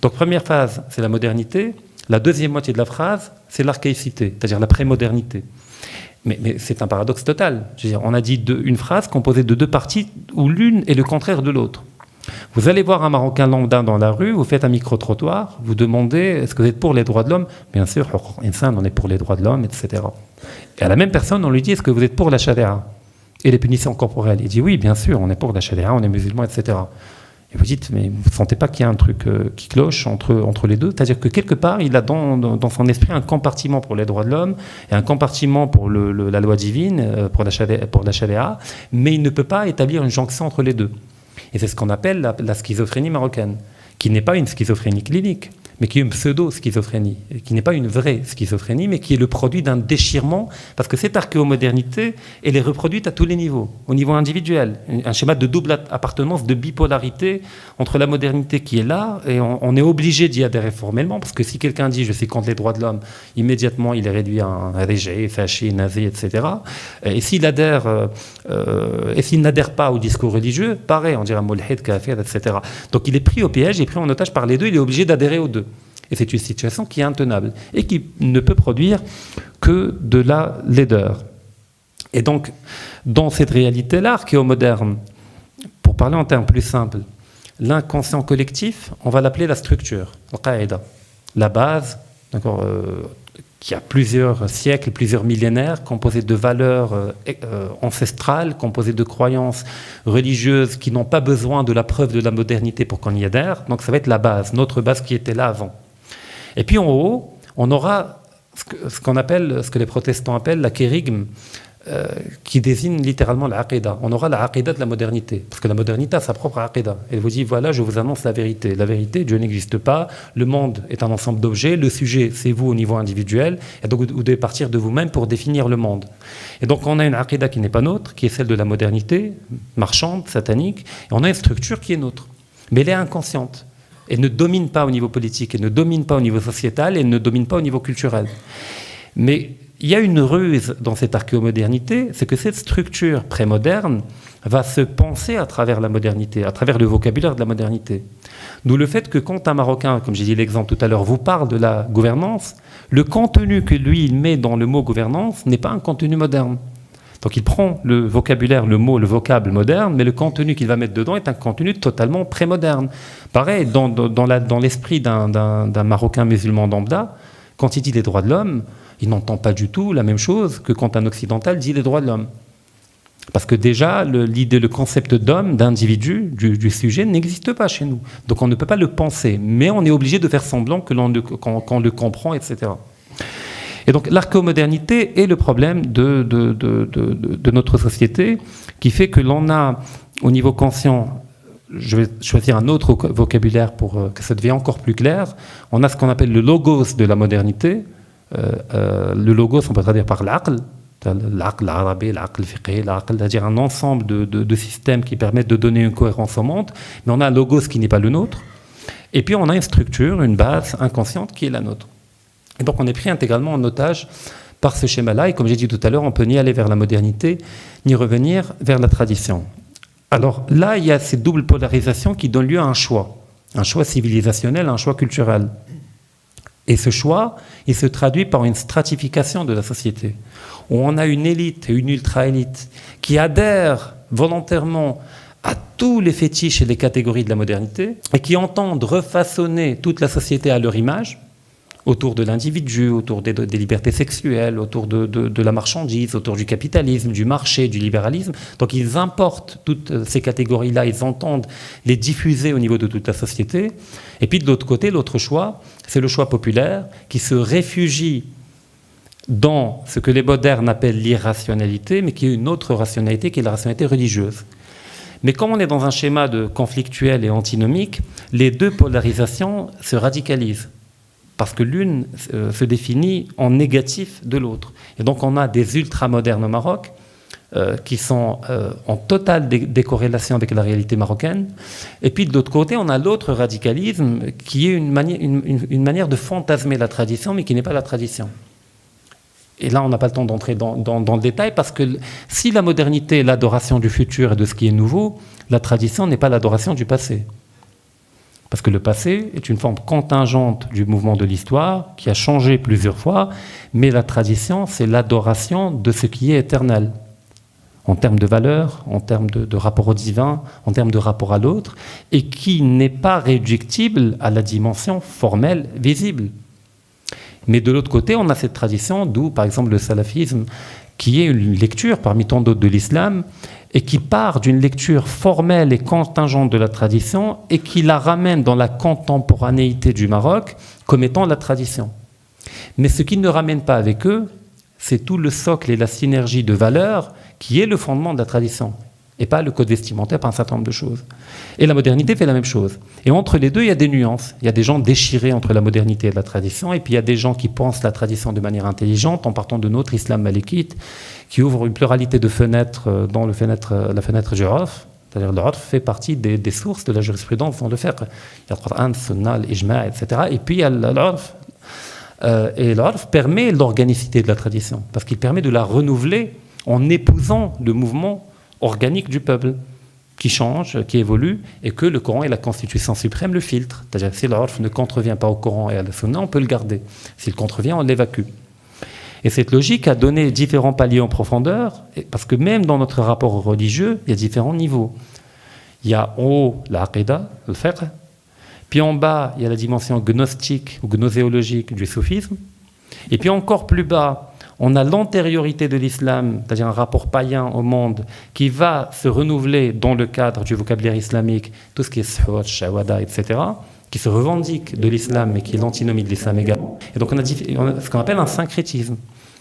Donc première phase, c'est la modernité. La deuxième moitié de la phrase, c'est l'archaïcité, c'est-à-dire la prémodernité. Mais c'est un paradoxe total. Je veux dire, on a dit une phrase composée de deux parties où l'une est le contraire de l'autre. Vous allez voir un Marocain lambda dans la rue, vous faites un micro-trottoir, vous demandez est-ce que vous êtes pour les droits de l'homme? Bien sûr, on est pour les droits de l'homme, etc. Et à la même personne, on lui dit est-ce que vous êtes pour la charia et les punitions corporelles? Il dit oui, bien sûr, on est pour la charia, on est musulman, etc. Et vous dites, mais vous ne sentez pas qu'il y a un truc qui cloche entre les deux? C'est-à-dire que quelque part, il a dans son esprit un compartiment pour les droits de l'homme et un compartiment pour la loi divine, pour la charia, mais il ne peut pas établir une jonction entre les deux. Et c'est ce qu'on appelle la schizophrénie marocaine, qui n'est pas une schizophrénie clinique, mais qui est une pseudo-schizophrénie, qui n'est pas une vraie schizophrénie, mais qui est le produit d'un déchirement, parce que cette archéomodernité, elle est reproduite à tous les niveaux, au niveau individuel, un schéma de double appartenance, de bipolarité entre la modernité qui est là, et on est obligé d'y adhérer formellement, parce que si quelqu'un dit « je suis contre les droits de l'homme », immédiatement il est réduit à un rejet, fâché, nazi, etc. Et s'il n'adhère pas au discours religieux, pareil, on dirait « mulhid, kafir », etc. Donc il est pris au piège, il est pris en otage par les deux, il est obligé d'adhérer aux deux. Et c'est une situation qui est intenable et qui ne peut produire que de la laideur. Et donc, dans cette réalité-là, archéomoderne, pour parler en termes plus simples, l'inconscient collectif, on va l'appeler la structure, al-qaïda, la base, qui a plusieurs siècles, plusieurs millénaires, composée de valeurs ancestrales, composée de croyances religieuses qui n'ont pas besoin de la preuve de la modernité pour qu'on y adhère. Donc ça va être la base, notre base qui était là avant. Et puis en haut, on aura ce que les protestants appellent la kérigme, qui désigne littéralement la aqidah. On aura la aqidah de la modernité, parce que la modernité a sa propre aqidah. Elle vous dit, voilà, je vous annonce la vérité. La vérité, Dieu n'existe pas, le monde est un ensemble d'objets, le sujet, c'est vous au niveau individuel, et donc vous devez partir de vous-même pour définir le monde. Et donc on a une aqidah qui n'est pas nôtre, qui est celle de la modernité, marchande, satanique, et on a une structure qui est nôtre. Mais elle est inconsciente. Elle ne domine pas au niveau politique, elle ne domine pas au niveau sociétal, elle ne domine pas au niveau culturel. Mais il y a une ruse dans cette archéomodernité, c'est que cette structure prémoderne va se penser à travers la modernité, à travers le vocabulaire de la modernité. D'où le fait que quand un Marocain, comme j'ai dit l'exemple tout à l'heure, vous parle de la gouvernance, le contenu que lui, il met dans le mot gouvernance n'est pas un contenu moderne. Donc il prend le vocabulaire, le vocable moderne, mais le contenu qu'il va mettre dedans est un contenu totalement prémoderne. Pareil, dans l'esprit d'un Marocain musulman lambda, quand il dit les droits de l'homme, il n'entend pas du tout la même chose que quand un occidental dit les droits de l'homme. Parce que déjà, le concept d'homme, d'individu, du sujet, n'existe pas chez nous. Donc on ne peut pas le penser, mais on est obligé de faire semblant qu'on le comprend, etc. Et donc l'archéomodernité est le problème de notre société, qui fait que l'on a, au niveau conscient, je vais choisir un autre vocabulaire pour que ça devienne encore plus clair, on a ce qu'on appelle le logos de la modernité. Le logos, on peut traduire par l'aql, l'aql arabe, l'aql fiqhi, l'aql, c'est-à-dire un ensemble de systèmes qui permettent de donner une cohérence au monde, mais on a un logos qui n'est pas le nôtre, et puis on a une structure, une base inconsciente qui est la nôtre. Et donc on est pris intégralement en otage par ce schéma-là, et comme j'ai dit tout à l'heure, on peut ni aller vers la modernité, ni revenir vers la tradition. Alors là, il y a cette double polarisation qui donne lieu à un choix civilisationnel, un choix culturel. Et ce choix, il se traduit par une stratification de la société, où on a une élite et une ultra-élite qui adhèrent volontairement à tous les fétiches et les catégories de la modernité, et qui entendent refaçonner toute la société à leur image, autour de l'individu, autour des libertés sexuelles, autour de la marchandise, autour du capitalisme, du marché, du libéralisme. Donc ils importent toutes ces catégories-là, ils entendent les diffuser au niveau de toute la société. Et puis de l'autre côté, l'autre choix, c'est le choix populaire qui se réfugie dans ce que les modernes appellent l'irrationalité, mais qui est une autre rationalité, qui est la rationalité religieuse. Mais comme on est dans un schéma de conflictuel et antinomique, les deux polarisations se radicalisent, parce que l'une se définit en négatif de l'autre. Et donc on a des ultramodernes au Maroc qui sont en totale décorrélation avec la réalité marocaine. Et puis de l'autre côté, on a l'autre radicalisme qui est une manière de fantasmer la tradition, mais qui n'est pas la tradition. Et là, on n'a pas le temps d'entrer dans le détail, parce que si la modernité est l'adoration du futur et de ce qui est nouveau, la tradition n'est pas l'adoration du passé. Parce que le passé est une forme contingente du mouvement de l'histoire qui a changé plusieurs fois, mais la tradition, c'est l'adoration de ce qui est éternel, en termes de valeur, en termes de rapport au divin, en termes de rapport à l'autre, et qui n'est pas réductible à la dimension formelle, visible. Mais de l'autre côté, on a cette tradition d'où, par exemple, le salafisme, qui est une lecture parmi tant d'autres de l'islam, et qui part d'une lecture formelle et contingente de la tradition et qui la ramène dans la contemporanéité du Maroc comme étant la tradition. Mais ce qu'ils ne ramènent pas avec eux, c'est tout le socle et la synergie de valeurs qui est le fondement de la tradition, et pas le code vestimentaire, pas un certain nombre de choses. Et la modernité fait la même chose. Et entre les deux, il y a des nuances. Il y a des gens déchirés entre la modernité et la tradition, et puis il y a des gens qui pensent la tradition de manière intelligente en partant de notre islam malékite, qui ouvre une pluralité de fenêtres dans la fenêtre du Urf. C'est-à-dire le Urf fait partie des sources de la jurisprudence dans le fiqh. Il y a le Qur'an, le Sunna, l'Ijma', etc. Et puis il y a l'Urf. Et l'Urf permet l'organicité de la tradition, parce qu'il permet de la renouveler en épousant le mouvement organique du peuple, qui change, qui évolue, et que le Coran et la Constitution suprême le filtrent. C'est-à-dire que si l'Urf ne contrevient pas au Coran et à la Sunna, on peut le garder. S'il contrevient, on l'évacue. Et cette logique a donné différents paliers en profondeur, parce que même dans notre rapport religieux, il y a différents niveaux. Il y a en haut la aqidah, le fiqh, puis en bas, il y a la dimension gnostique ou gnoséologique du soufisme, et puis encore plus bas, on a l'antériorité de l'islam, c'est-à-dire un rapport païen au monde, qui va se renouveler dans le cadre du vocabulaire islamique, tout ce qui est suhud, shawada, etc., qui se revendique de l'islam, mais qui est l'antinomie de l'islam également. Et donc on a ce qu'on appelle un syncrétisme.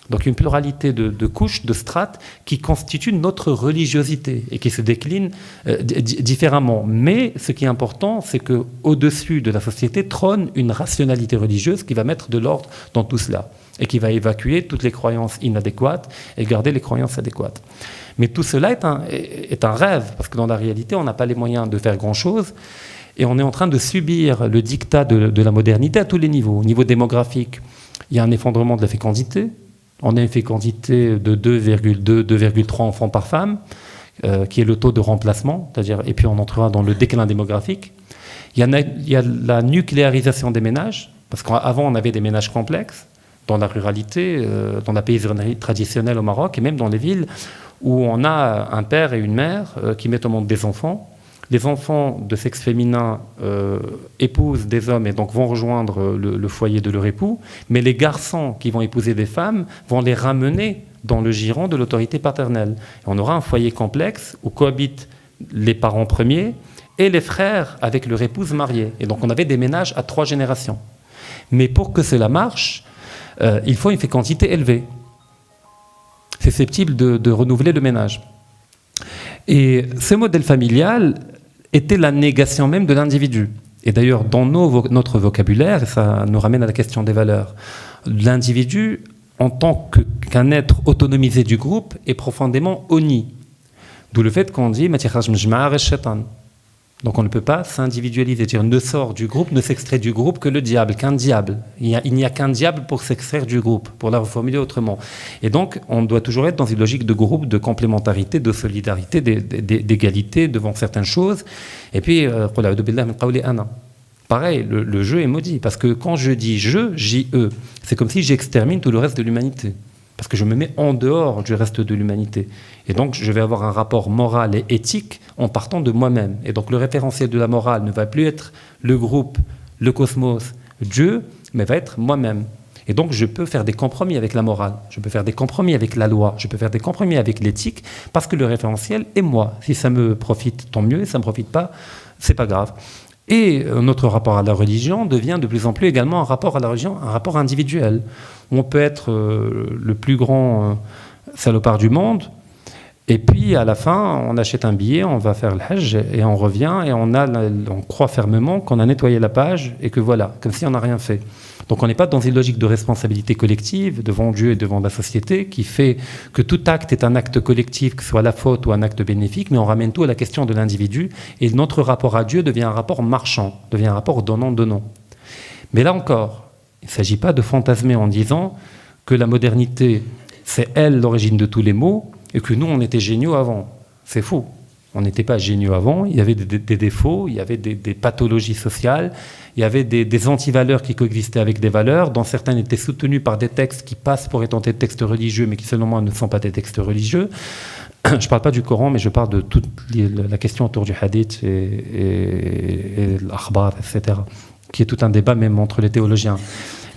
Donc une pluralité de couches, de strates, qui constituent notre religiosité et qui se déclinent différemment. Mais ce qui est important, c'est qu'au-dessus de la société trône une rationalité religieuse qui va mettre de l'ordre dans tout cela et qui va évacuer toutes les croyances inadéquates et garder les croyances adéquates. Mais tout cela est un rêve, parce que dans la réalité, on n'a pas les moyens de faire grand-chose. Et on est en train de subir le diktat de la modernité à tous les niveaux. Au niveau démographique, il y a un effondrement de la fécondité. On a une fécondité de 2,2, 2,3 enfants par femme, qui est le taux de remplacement, c'est-à-dire, et puis on entrera dans le déclin démographique. Il y a la nucléarisation des ménages, parce qu'avant on avait des ménages complexes, dans la ruralité, dans la paysannerie traditionnelle au Maroc, et même dans les villes, où on a un père et une mère qui mettent au monde des enfants. Les enfants de sexe féminin épousent des hommes et donc vont rejoindre le foyer de leur époux, mais les garçons qui vont épouser des femmes vont les ramener dans le giron de l'autorité paternelle. Et on aura un foyer complexe où cohabitent les parents premiers et les frères avec leur épouse mariée. Et donc on avait des ménages à 3 générations. Mais pour que cela marche, il faut une fécondité élevée, susceptible de renouveler le ménage. Et ce modèle familial était la négation même de l'individu. Et d'ailleurs, dans notre vocabulaire, et ça nous ramène à la question des valeurs, l'individu, en tant qu'un être autonomisé du groupe, est profondément honni. D'où le fait qu'on dit « donc on ne peut pas s'individualiser, dire ne sort du groupe, ne s'extrait du groupe que le diable, qu'un diable. Il n'y a qu'un diable pour s'extraire du groupe, pour la reformuler autrement. Et donc on doit toujours être dans une logique de groupe, de complémentarité, de solidarité, d'égalité devant certaines choses. Et puis, pareil, le jeu est maudit, parce que quand je dis je, J-E, c'est comme si j'extermine tout le reste de l'humanité. parce que je me mets en dehors du reste de l'humanité. Et donc, je vais avoir un rapport moral et éthique en partant de moi-même. Et donc, le référentiel de la morale ne va plus être le groupe, le cosmos, Dieu, mais va être moi-même. Et donc, je peux faire des compromis avec la morale, je peux faire des compromis avec la loi, je peux faire des compromis avec l'éthique, parce que le référentiel est moi. Si ça me profite, tant mieux, si ça ne me profite pas, c'est pas grave. Et notre rapport à la religion devient de plus en plus également un rapport à la religion, un rapport individuel. On peut être le plus grand salopard du monde, et puis à la fin, on achète un billet, on va faire le Hajj, et on revient, et on croit fermement qu'on a nettoyé la page, et que voilà, comme si on n'a rien fait. Donc on n'est pas dans une logique de responsabilité collective devant Dieu et devant la société qui fait que tout acte est un acte collectif, que ce soit la faute ou un acte bénéfique, mais on ramène tout à la question de l'individu et notre rapport à Dieu devient un rapport marchand, devient un rapport donnant-donnant. Mais là encore, il ne s'agit pas de fantasmer en disant que la modernité, c'est elle l'origine de tous les maux et que nous, on était géniaux avant. C'est faux. On n'était pas géniaux avant, il y avait des défauts, il y avait des pathologies sociales, il y avait des antivaleurs qui coexistaient avec des valeurs, dont certaines étaient soutenues par des textes qui passent pour étant des textes religieux, mais qui selon moi ne sont pas des textes religieux. Je ne parle pas du Coran, mais je parle de toute la question autour du hadith et l'akhbar, etc., qui est tout un débat même entre les théologiens,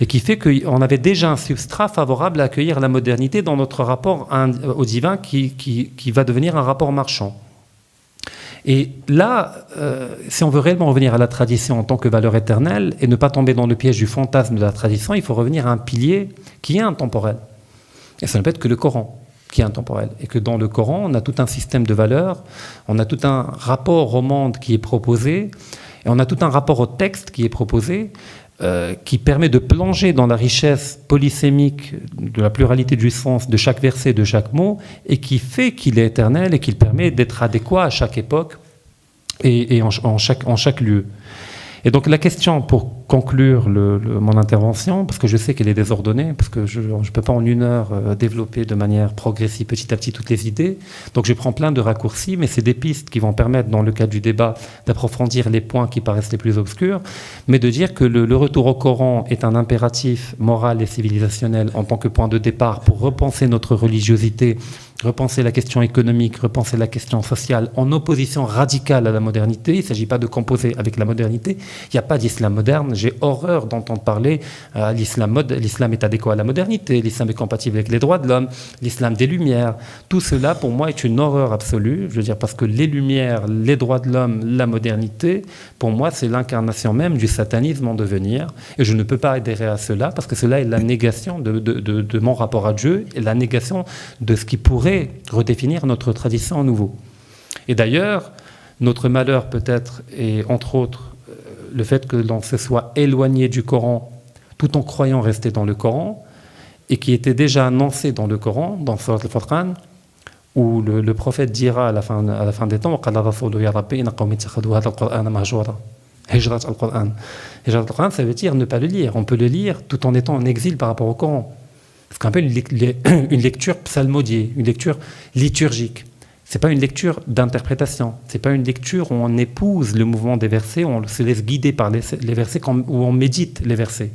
et qui fait qu'on avait déjà un substrat favorable à accueillir la modernité dans notre rapport au divin qui va devenir un rapport marchand. Et là, si on veut réellement revenir à la tradition en tant que valeur éternelle et ne pas tomber dans le piège du fantasme de la tradition, il faut revenir à un pilier qui est intemporel. Et ça ne peut être que le Coran qui est intemporel. Et que dans le Coran, on a tout un système de valeurs, on a tout un rapport au monde qui est proposé, et on a tout un rapport au texte qui est proposé, qui permet de plonger dans la richesse polysémique de la pluralité du sens de chaque verset, de chaque mot, et qui fait qu'il est éternel et qu'il permet d'être adéquat à chaque époque et en chaque lieu. Et donc la question, pour conclure mon intervention, parce que je sais qu'elle est désordonnée, parce que je ne peux pas en une heure développer de manière progressive petit à petit toutes les idées, donc je prends plein de raccourcis, mais c'est des pistes qui vont permettre, dans le cadre du débat, d'approfondir les points qui paraissent les plus obscurs, mais de dire que le retour au Coran est un impératif moral et civilisationnel en tant que point de départ pour repenser notre religiosité, repenser la question économique, repenser la question sociale en opposition radicale à la modernité. Il ne s'agit pas de composer avec la modernité. Il n'y a pas d'islam moderne. J'ai horreur d'entendre parler l'islam est adéquat à la modernité, l'islam est compatible avec les droits de l'homme, l'islam des Lumières. Tout cela, pour moi, est une horreur absolue. Je veux dire, parce que les Lumières, les droits de l'homme, la modernité, pour moi, c'est l'incarnation même du satanisme en devenir. Et je ne peux pas adhérer à cela parce que cela est la négation de mon rapport à Dieu et la négation de ce qui pourrait redéfinir notre tradition à nouveau. Et d'ailleurs, notre malheur peut-être est, entre autres, le fait que l'on se soit éloigné du Coran tout en croyant rester dans le Coran, et qui était déjà annoncé dans le Coran, dans Surat al-Furqan, où le prophète dira à la fin des temps Hijrat al-Qur'an. Hijrat al-Qur'an, ça veut dire ne pas le lire. On peut le lire tout en étant en exil par rapport au Coran. C'est ce qu'on appelle une lecture psalmodiée, une lecture liturgique. Ce n'est pas une lecture d'interprétation, ce n'est pas une lecture où on épouse le mouvement des versets, où on se laisse guider par les versets, où on médite les versets.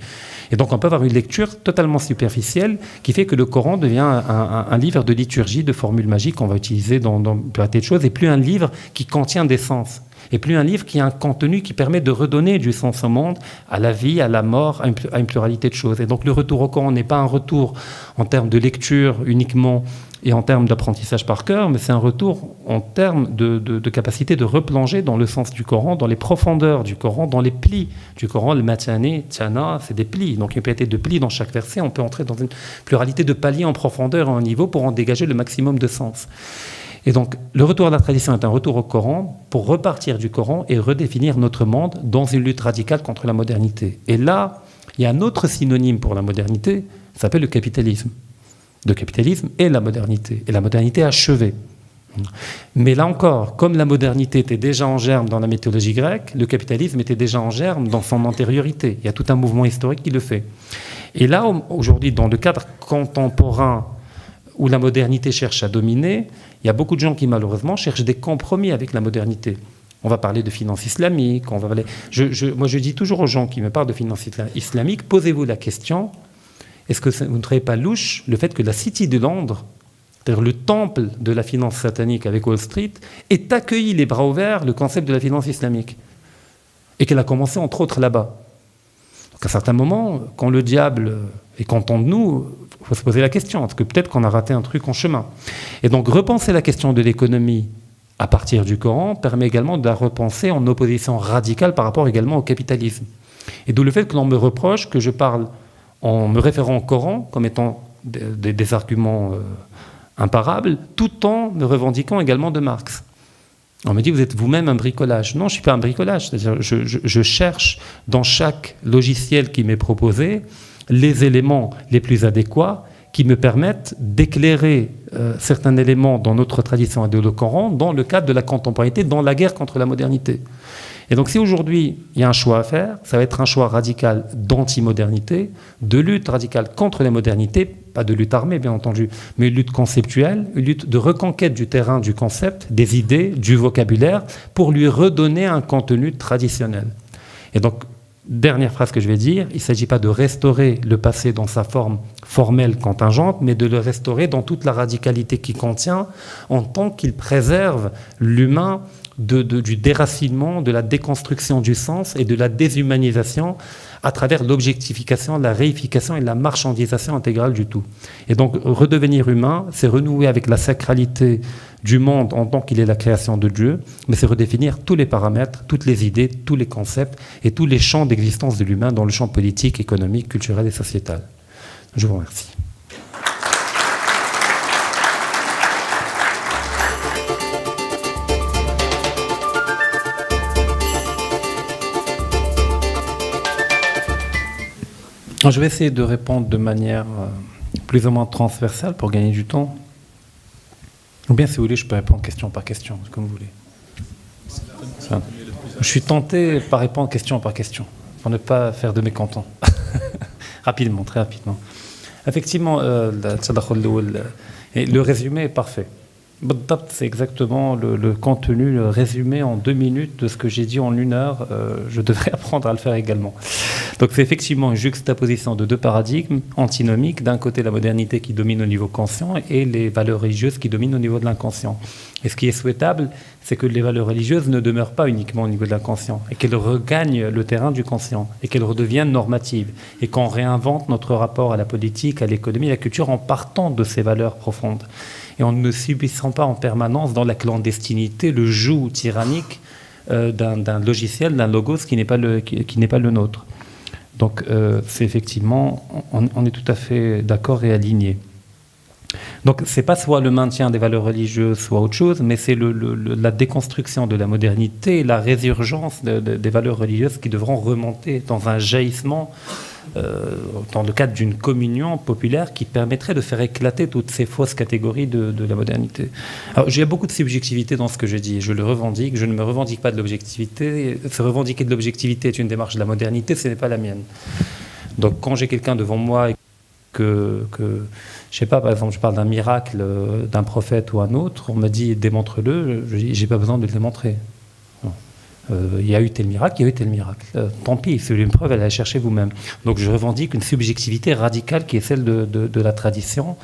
Et donc on peut avoir une lecture totalement superficielle qui fait que le Coran devient un livre de liturgie, de formules magiques qu'on va utiliser dans une pluralité de choses, et plus un livre qui contient des sens. Et plus un livre qui a un contenu qui permet de redonner du sens au monde, à la vie, à la mort, à une pluralité de choses. Et donc le retour au Coran n'est pas un retour en termes de lecture uniquement et en termes d'apprentissage par cœur, mais c'est un retour en termes de capacité de replonger dans le sens du Coran, dans les profondeurs du Coran, dans les plis du Coran. Le matani, tchana, c'est des plis. Donc il y a une pluralité de plis dans chaque verset. On peut entrer dans une pluralité de paliers en profondeur et en niveau pour en dégager le maximum de sens. Et donc, le retour à la tradition est un retour au Coran pour repartir du Coran et redéfinir notre monde dans une lutte radicale contre la modernité. Et là, il y a un autre synonyme pour la modernité, ça s'appelle le capitalisme. Le capitalisme et la modernité achevée. Mais là encore, comme la modernité était déjà en germe dans la mythologie grecque, le capitalisme était déjà en germe dans son antériorité. Il y a tout un mouvement historique qui le fait. Et là, aujourd'hui, dans le cadre contemporain où la modernité cherche à dominer, il y a beaucoup de gens qui, malheureusement, cherchent des compromis avec la modernité. On va parler de finance islamique, moi je dis toujours aux gens qui me parlent de finance islamique, posez-vous la question, est-ce que vous ne trouvez pas louche le fait que la City de Londres, c'est-à-dire le temple de la finance satanique avec Wall Street, ait accueilli les bras ouverts le concept de la finance islamique et qu'elle a commencé entre autres là-bas. Donc à certains moments, quand le diable est content de nous, il faut se poser la question, parce que peut-être qu'on a raté un truc en chemin. Et donc repenser la question de l'économie à partir du Coran permet également de la repenser en opposition radicale par rapport également au capitalisme. Et d'où le fait que l'on me reproche que je parle en me référant au Coran comme étant des arguments imparables, tout en me revendiquant également de Marx. On me dit, vous êtes vous-même un bricolage. Non, je ne suis pas un bricolage. C'est-à-dire, je cherche dans chaque logiciel qui m'est proposé les éléments les plus adéquats qui me permettent d'éclairer certains éléments dans notre tradition et de le Coran dans le cadre de la contemporanéité, dans la guerre contre la modernité. Et donc si aujourd'hui il y a un choix à faire, ça va être un choix radical d'anti-modernité, de lutte radicale contre les modernités, pas de lutte armée bien entendu, mais une lutte conceptuelle, une lutte de reconquête du terrain du concept, des idées, du vocabulaire, pour lui redonner un contenu traditionnel. Et donc, dernière phrase que je vais dire, il ne s'agit pas de restaurer le passé dans sa forme formelle contingente, mais de le restaurer dans toute la radicalité qu'il contient, en tant qu'il préserve l'humain du déracinement, de la déconstruction du sens et de la déshumanisation à travers l'objectification, la réification et la marchandisation intégrale du tout. Et donc, redevenir humain, c'est renouer avec la sacralité du monde en tant qu'il est la création de Dieu, mais c'est redéfinir tous les paramètres, toutes les idées, tous les concepts et tous les champs d'existence de l'humain dans le champ politique, économique, culturel et sociétal. Je vous remercie. Je vais essayer de répondre de manière plus ou moins transversale pour gagner du temps. Ou bien, si vous voulez, je peux répondre question par question, comme vous voulez. Je suis tenté par répondre question par question, pour ne pas faire de mécontents. Rapidement, très rapidement. Effectivement, le résumé est parfait. C'est exactement le contenu, le résumé en 2 minutes de ce que j'ai dit en 1 heure. Je devrais apprendre à le faire également. Donc c'est effectivement une juxtaposition de 2 paradigmes antinomiques. D'un côté, la modernité qui domine au niveau conscient et les valeurs religieuses qui dominent au niveau de l'inconscient. Et ce qui est souhaitable, c'est que les valeurs religieuses ne demeurent pas uniquement au niveau de l'inconscient et qu'elles regagnent le terrain du conscient et qu'elles redeviennent normatives et qu'on réinvente notre rapport à la politique, à l'économie, à la culture en partant de ces valeurs profondes. Et en ne subissant pas en permanence dans la clandestinité le joug tyrannique d'un logiciel, d'un logos qui n'est pas le nôtre. Donc c'est effectivement, on est tout à fait d'accord et aligné. Donc c'est pas soit le maintien des valeurs religieuses, soit autre chose, mais c'est la déconstruction de la modernité et la résurgence des valeurs religieuses qui devront remonter dans un jaillissement dans le cadre d'une communion populaire qui permettrait de faire éclater toutes ces fausses catégories de la modernité. Alors, j'ai beaucoup de subjectivité dans ce que je dis, je le revendique, je ne me revendique pas de l'objectivité. Se revendiquer de l'objectivité est une démarche de la modernité, ce n'est pas la mienne. Donc quand j'ai quelqu'un devant moi et que je sais pas, par exemple, je parle d'un miracle d'un prophète ou un autre, on me dit démontre-le, je dis j'ai pas besoin de le démontrer. Il y a eu tel miracle, il y a eu tel miracle. Tant pis, c'est une preuve, allez la chercher vous-même. Donc je revendique une subjectivité radicale qui est celle de la tradition,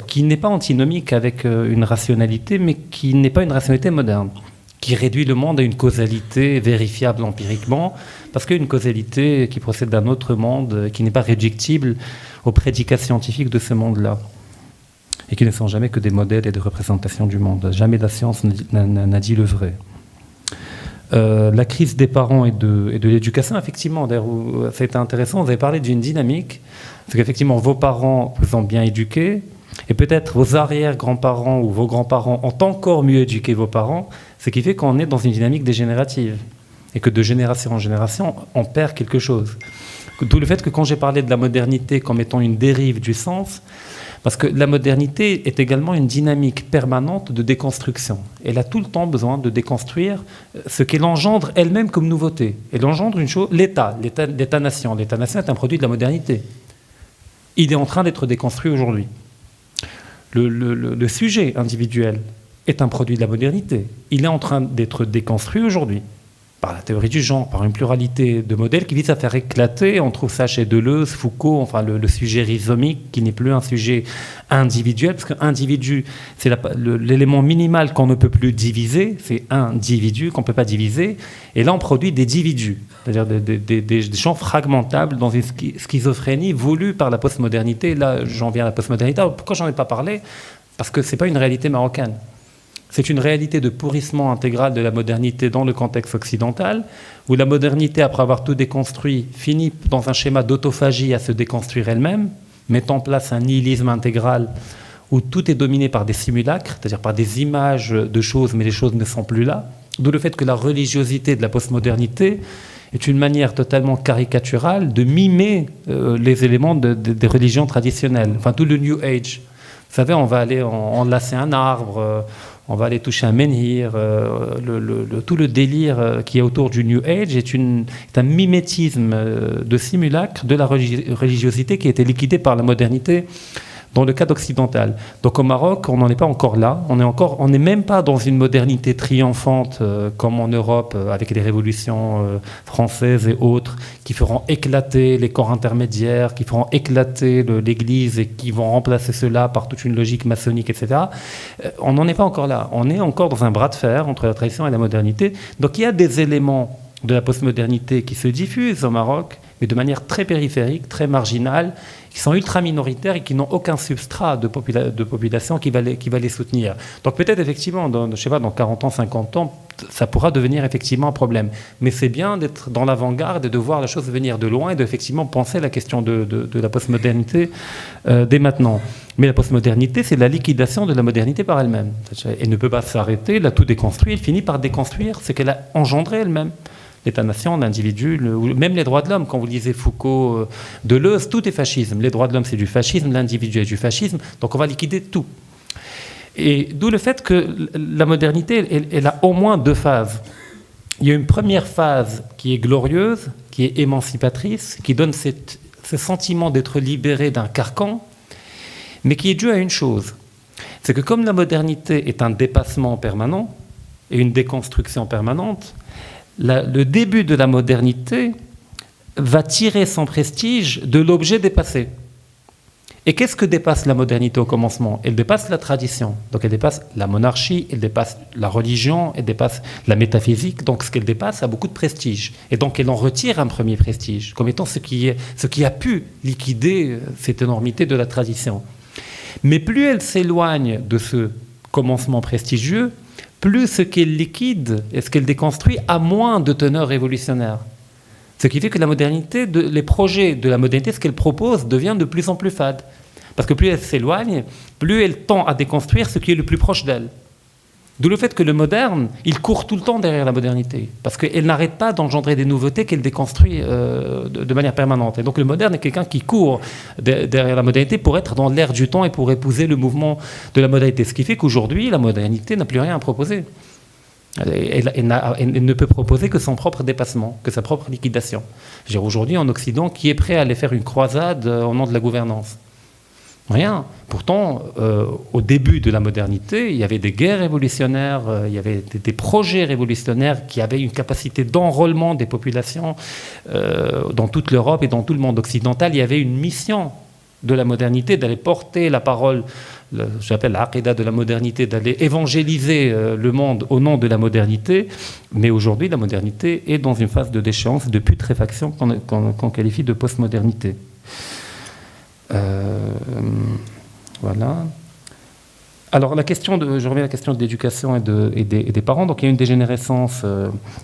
qui n'est pas antinomique avec une rationalité, mais qui n'est pas une rationalité moderne, qui réduit le monde à une causalité vérifiable empiriquement, parce qu'une causalité qui procède d'un autre monde, qui n'est pas réductible aux prédicats scientifiques de ce monde-là, et qui ne sont jamais que des modèles et des représentations du monde. Jamais la science n'a dit le vrai. La crise des parents et de l'éducation, effectivement, d'ailleurs, ça a été intéressant, vous avez parlé d'une dynamique, parce qu'effectivement, vos parents vous ont bien éduqués, et peut-être vos arrière-grands-parents ou vos grands-parents ont encore mieux éduqué vos parents, ce qui fait qu'on est dans une dynamique dégénérative, et que de génération en génération, on perd quelque chose. D'où le fait que quand j'ai parlé de la modernité comme étant une dérive du sens, parce que la modernité est également une dynamique permanente de déconstruction. Elle a tout le temps besoin de déconstruire ce qu'elle engendre elle-même comme nouveauté. Elle engendre une chose, l'État-nation. L'État-nation est un produit de la modernité. Il est en train d'être déconstruit aujourd'hui. Le sujet individuel est un produit de la modernité. Il est en train d'être déconstruit aujourd'hui. par la théorie du genre, par une pluralité de modèles qui visent à faire éclater, on trouve ça chez Deleuze, Foucault, enfin le sujet rhizomique qui n'est plus un sujet individuel, parce qu'individu, c'est l'élément minimal qu'on ne peut plus diviser, c'est individu qu'on ne peut pas diviser, et là on produit des dividus, c'est-à-dire des champs fragmentables dans une schizophrénie voulue par la postmodernité. Là j'en viens à la postmodernité. Alors, pourquoi j'en ai pas parlé? Parce que ce n'est pas une réalité marocaine. C'est une réalité de pourrissement intégral de la modernité dans le contexte occidental, où la modernité, après avoir tout déconstruit, finit dans un schéma d'autophagie à se déconstruire elle-même, mettant en place un nihilisme intégral où tout est dominé par des simulacres, c'est-à-dire par des images de choses, mais les choses ne sont plus là. D'où le fait que la religiosité de la postmodernité est une manière totalement caricaturale de mimer les éléments des religions traditionnelles. Enfin, tout le New Age. Vous savez, on va aller enlacer un arbre, on va aller toucher un menhir. Tout le délire qui est autour du New Age est un mimétisme de simulacre de la religiosité qui a été liquidée par la modernité dans le cadre occidental. Donc au Maroc, on n'en est pas encore là. On n'est même pas dans une modernité triomphante comme en Europe, avec les révolutions françaises et autres, qui feront éclater les corps intermédiaires, qui feront éclater l'Église et qui vont remplacer cela par toute une logique maçonnique, etc. On n'en est pas encore là. On est encore dans un bras de fer entre la tradition et la modernité. Donc il y a des éléments de la postmodernité qui se diffusent au Maroc, mais de manière très périphérique, très marginale, qui sont ultra minoritaires et qui n'ont aucun substrat de population qui va les soutenir. Donc peut-être effectivement, je sais pas, dans 40 ans, 50 ans, ça pourra devenir effectivement un problème. Mais c'est bien d'être dans l'avant-garde et de voir la chose venir de loin et d'effectivement penser la question de la postmodernité dès maintenant. Mais la postmodernité, c'est la liquidation de la modernité par elle-même. Elle ne peut pas s'arrêter, elle a tout déconstruit, elle finit par déconstruire ce qu'elle a engendré elle-même. L'État-nation, l'individu, même les droits de l'homme. Quand vous lisez Foucault, Deleuze, tout est fascisme. Les droits de l'homme, c'est du fascisme, l'individu est du fascisme. Donc on va liquider tout. Et d'où le fait que la modernité, elle a au moins deux phases. Il y a une première phase qui est glorieuse, qui est émancipatrice, qui donne ce sentiment d'être libéré d'un carcan, mais qui est due à une chose. C'est que comme la modernité est un dépassement permanent et une déconstruction permanente, le début de la modernité va tirer son prestige de l'objet dépassé. Et qu'est-ce que dépasse la modernité au commencement? Elle dépasse la tradition. Donc elle dépasse la monarchie, elle dépasse la religion, elle dépasse la métaphysique. Donc ce qu'elle dépasse a beaucoup de prestige. Et donc elle en retire un premier prestige, comme étant ce qui a pu liquider cette énormité de la tradition. Mais plus elle s'éloigne de ce commencement prestigieux, plus ce qu'elle liquide et ce qu'elle déconstruit a moins de teneur révolutionnaire. Ce qui fait que la modernité, les projets de la modernité, ce qu'elle propose, devient de plus en plus fade. Parce que plus elle s'éloigne, plus elle tend à déconstruire ce qui est le plus proche d'elle. D'où le fait que le moderne, il court tout le temps derrière la modernité, parce qu'elle n'arrête pas d'engendrer des nouveautés qu'elle déconstruit de manière permanente. Et donc le moderne est quelqu'un qui court derrière la modernité pour être dans l'air du temps et pour épouser le mouvement de la modernité. Ce qui fait qu'aujourd'hui, la modernité n'a plus rien à proposer. Elle ne peut proposer que son propre dépassement, que sa propre liquidation. Je veux dire, aujourd'hui, en Occident, qui est prêt à aller faire une croisade au nom de la gouvernance? Rien. Pourtant, au début de la modernité, il y avait des guerres révolutionnaires, il y avait des projets révolutionnaires qui avaient une capacité d'enrôlement des populations dans toute l'Europe et dans tout le monde occidental. Il y avait une mission de la modernité d'aller porter la parole, j'appelle l'aqida de la modernité, d'aller évangéliser le monde au nom de la modernité. Mais aujourd'hui, la modernité est dans une phase de déchéance, de putréfaction qu'on qualifie de postmodernité. Voilà. Alors je reviens à la question de l'éducation et des parents. Donc il y a une dégénérescence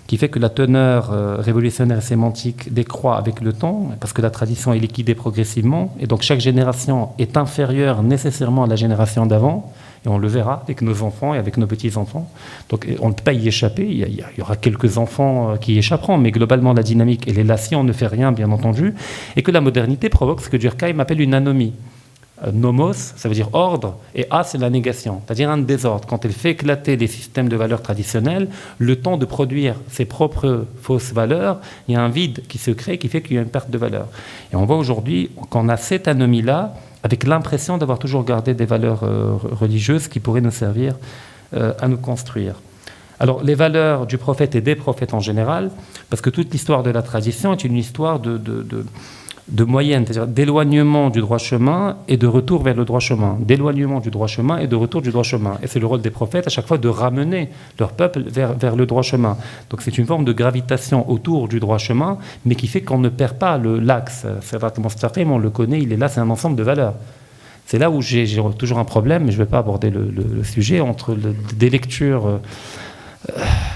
qui fait que la teneur révolutionnaire et sémantique décroît avec le temps, parce que la tradition est liquidée progressivement, et donc chaque génération est inférieure nécessairement à la génération d'avant, et on le verra avec nos enfants et avec nos petits-enfants. Donc on ne peut pas y échapper, il y aura quelques enfants qui y échapperont, mais globalement la dynamique, elle est là si on ne fait rien, bien entendu, et que la modernité provoque ce que Durkheim appelle une anomie. Nomos, ça veut dire ordre, et a, c'est la négation, c'est-à-dire un désordre. Quand elle fait éclater les systèmes de valeurs traditionnels, le temps de produire ses propres fausses valeurs, il y a un vide qui se crée qui fait qu'il y a une perte de valeur. Et on voit aujourd'hui qu'on a cette anomie-là, avec l'impression d'avoir toujours gardé des valeurs religieuses qui pourraient nous servir à nous construire. Alors, les valeurs du prophète et des prophètes en général, parce que toute l'histoire de la tradition est une histoire de moyenne, c'est-à-dire d'éloignement du droit chemin et de retour vers le droit chemin, d'éloignement du droit chemin et de retour du droit chemin. Et c'est le rôle des prophètes à chaque fois de ramener leur peuple vers le droit chemin. Donc c'est une forme de gravitation autour du droit chemin, mais qui fait qu'on ne perd pas l'axe. Sirat al-Mustaqim, on le connaît, il est là, c'est un ensemble de valeurs. C'est là où j'ai toujours un problème, mais je ne vais pas aborder le sujet, entre des lectures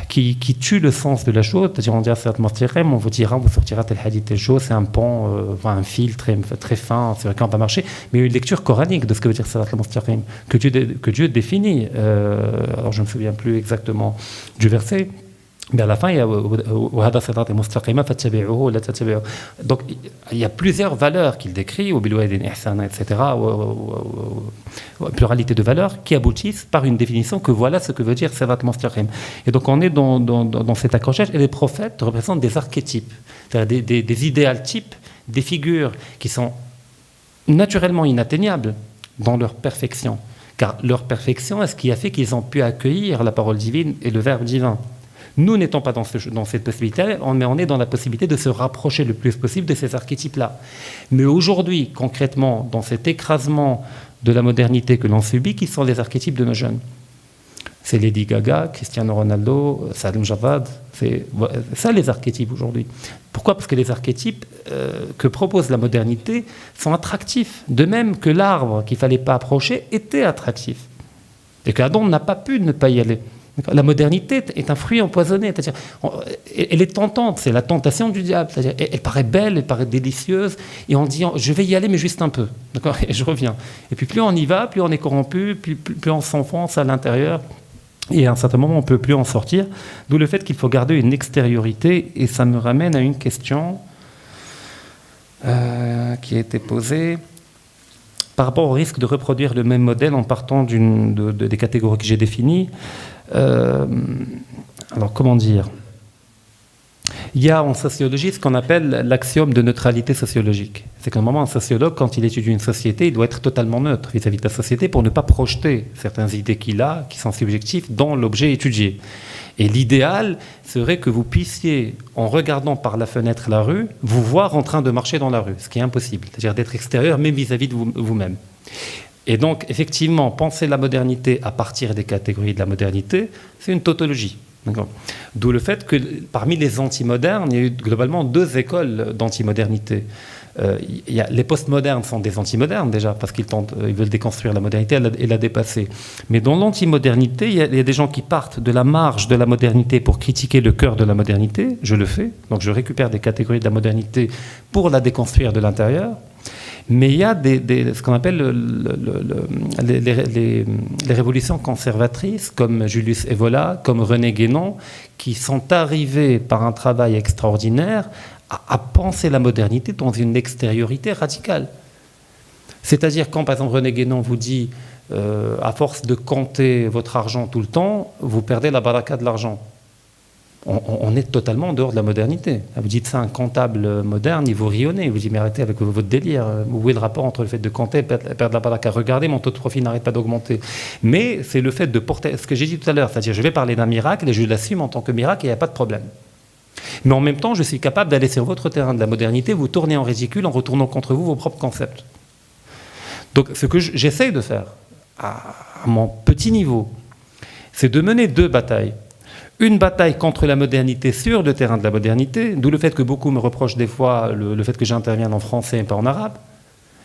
qui tue le sens de la chose. C'est-à-dire, on dit à Sirat al-Mustaqim, on vous dira, on vous sortira tel hadith, tel chose, c'est un pan, un fil très fin, c'est vrai qu'on va marcher. Mais il y a une lecture coranique de ce que veut dire Sirat al-Mustaqim, que Dieu définit. Alors, je ne me souviens plus exactement du verset. Mais à la fin, il y a donc il y a plusieurs valeurs qu'il décrit, etc., pluralité de valeurs qui aboutissent par une définition que voilà ce que veut dire Sirat al-Mustaqim. Et donc on est dans cet accrochage, et les prophètes représentent des archétypes, c'est-à-dire des idéals types, des figures qui sont naturellement inatteignables dans leur perfection. Car leur perfection est ce qui a fait qu'ils ont pu accueillir la parole divine et le Verbe divin. Nous n'étions pas dans cette possibilité, mais on est dans la possibilité de se rapprocher le plus possible de ces archétypes-là. Mais aujourd'hui, concrètement, dans cet écrasement de la modernité que l'on subit, qui sont les archétypes de nos jeunes? C'est Lady Gaga, Cristiano Ronaldo, Salim Javad, c'est ça les archétypes aujourd'hui. Pourquoi? Parce que les archétypes que propose la modernité sont attractifs, de même que l'arbre qu'il ne fallait pas approcher était attractif. Et qu'Adam n'a pas pu ne pas y aller. La modernité est un fruit empoisonné, c'est-à-dire, elle est tentante, c'est la tentation du diable, c'est-à-dire, elle paraît belle, elle paraît délicieuse, et on dit, je vais y aller, mais juste un peu, d'accord, et je reviens. Et puis plus on y va, plus on est corrompu, plus on s'enfonce à l'intérieur, et à un certain moment, on ne peut plus en sortir, d'où le fait qu'il faut garder une extériorité, et ça me ramène à une question qui a été posée par rapport au risque de reproduire le même modèle en partant des catégories que j'ai définies. Alors, comment dire? Il y a en sociologie ce qu'on appelle l'axiome de neutralité sociologique. C'est qu'à un moment, un sociologue, quand il étudie une société, il doit être totalement neutre vis-à-vis de la société pour ne pas projeter certaines idées qu'il a, qui sont subjectives, dans l'objet étudié. Et l'idéal serait que vous puissiez, en regardant par la fenêtre la rue, vous voir en train de marcher dans la rue, ce qui est impossible, c'est-à-dire d'être extérieur, même vis-à-vis de vous-même. Et donc, effectivement, penser la modernité à partir des catégories de la modernité, c'est une tautologie. D'où le fait que parmi les antimodernes, il y a eu globalement deux écoles d'antimodernité. Les postmodernes sont des antimodernes déjà, parce qu'ils veulent déconstruire la modernité et la dépasser. Mais dans l'antimodernité, il y a des gens qui partent de la marge de la modernité pour critiquer le cœur de la modernité. Je le fais, donc je récupère des catégories de la modernité pour la déconstruire de l'intérieur. Mais il y a ce qu'on appelle les révolutions conservatrices, comme Julius Evola, comme René Guénon, qui sont arrivés par un travail extraordinaire à penser la modernité dans une extériorité radicale. C'est-à-dire quand, par exemple, René Guénon vous dit à force de compter votre argent tout le temps, vous perdez la baraka de l'argent. On est totalement en dehors de la modernité. Vous dites ça à un comptable moderne, il vous rionnez, il vous dit mais arrêtez avec votre délire. Où est le rapport entre le fait de compter et perdre la baraka? Regardez, mon taux de profit n'arrête pas d'augmenter. Mais c'est le fait de porter, ce que j'ai dit tout à l'heure, c'est-à-dire je vais parler d'un miracle et je l'assume en tant que miracle et il n'y a pas de problème. Mais en même temps, je suis capable d'aller sur votre terrain de la modernité, vous tourner en ridicule en retournant contre vous vos propres concepts. Donc ce que j'essaye de faire, à mon petit niveau, c'est de mener deux batailles. Une bataille contre la modernité sur le terrain de la modernité, d'où le fait que beaucoup me reprochent des fois le fait que j'intervienne en français et pas en arabe.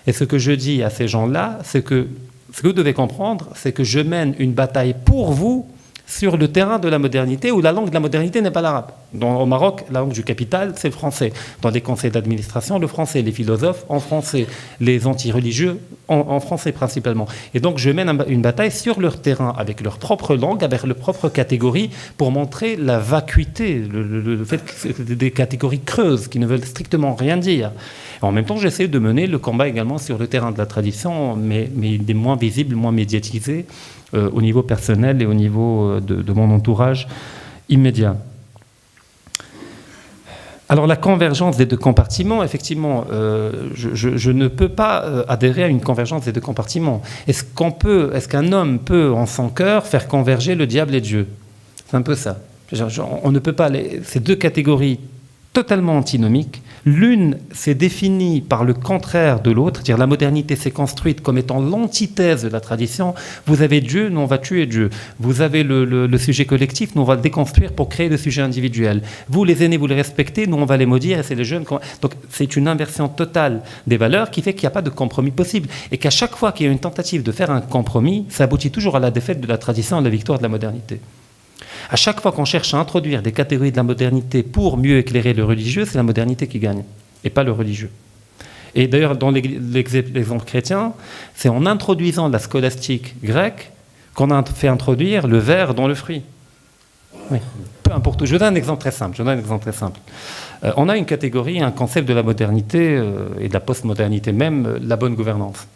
Et ce que je dis à ces gens-là, c'est que ce que vous devez comprendre, c'est que je mène une bataille pour vous sur le terrain de la modernité, où la langue de la modernité n'est pas l'arabe. Au Maroc, la langue du capital, c'est le français. Dans les conseils d'administration, le français. Les philosophes, en français. Les anti-religieux, en français principalement. Et donc, je mène une bataille sur leur terrain, avec leur propre langue, avec leur propre catégorie, pour montrer la vacuité, le fait que c'est des catégories creuses, qui ne veulent strictement rien dire. Et en même temps, j'essaie de mener le combat également sur le terrain de la tradition, mais des moins visibles, moins médiatisés, au niveau personnel et au niveau de mon entourage immédiat. Alors la convergence des deux compartiments, effectivement, je ne peux pas adhérer à une convergence des deux compartiments. Est-ce qu'un homme peut, en son cœur, faire converger le diable et Dieu? C'est un peu ça. On ne peut pas... Ces deux catégories totalement antinomiques, l'une s'est définie par le contraire de l'autre, c'est-à-dire la modernité s'est construite comme étant l'antithèse de la tradition. Vous avez Dieu, nous on va tuer Dieu. Vous avez le sujet collectif, nous on va le déconstruire pour créer le sujet individuel. Vous les aînés, vous les respectez, nous on va les maudire et c'est les jeunes... Donc c'est une inversion totale des valeurs qui fait qu'il n'y a pas de compromis possible et qu'à chaque fois qu'il y a une tentative de faire un compromis, ça aboutit toujours à la défaite de la tradition et à la victoire de la modernité. À chaque fois qu'on cherche à introduire des catégories de la modernité pour mieux éclairer le religieux, c'est la modernité qui gagne, et pas le religieux. Et d'ailleurs, dans l'exemple chrétien, c'est en introduisant la scolastique grecque qu'on a fait introduire le ver dans le fruit. Oui. Peu importe. Je donne un exemple très simple. On a une catégorie, un concept de la modernité et de la postmodernité même, la bonne gouvernance.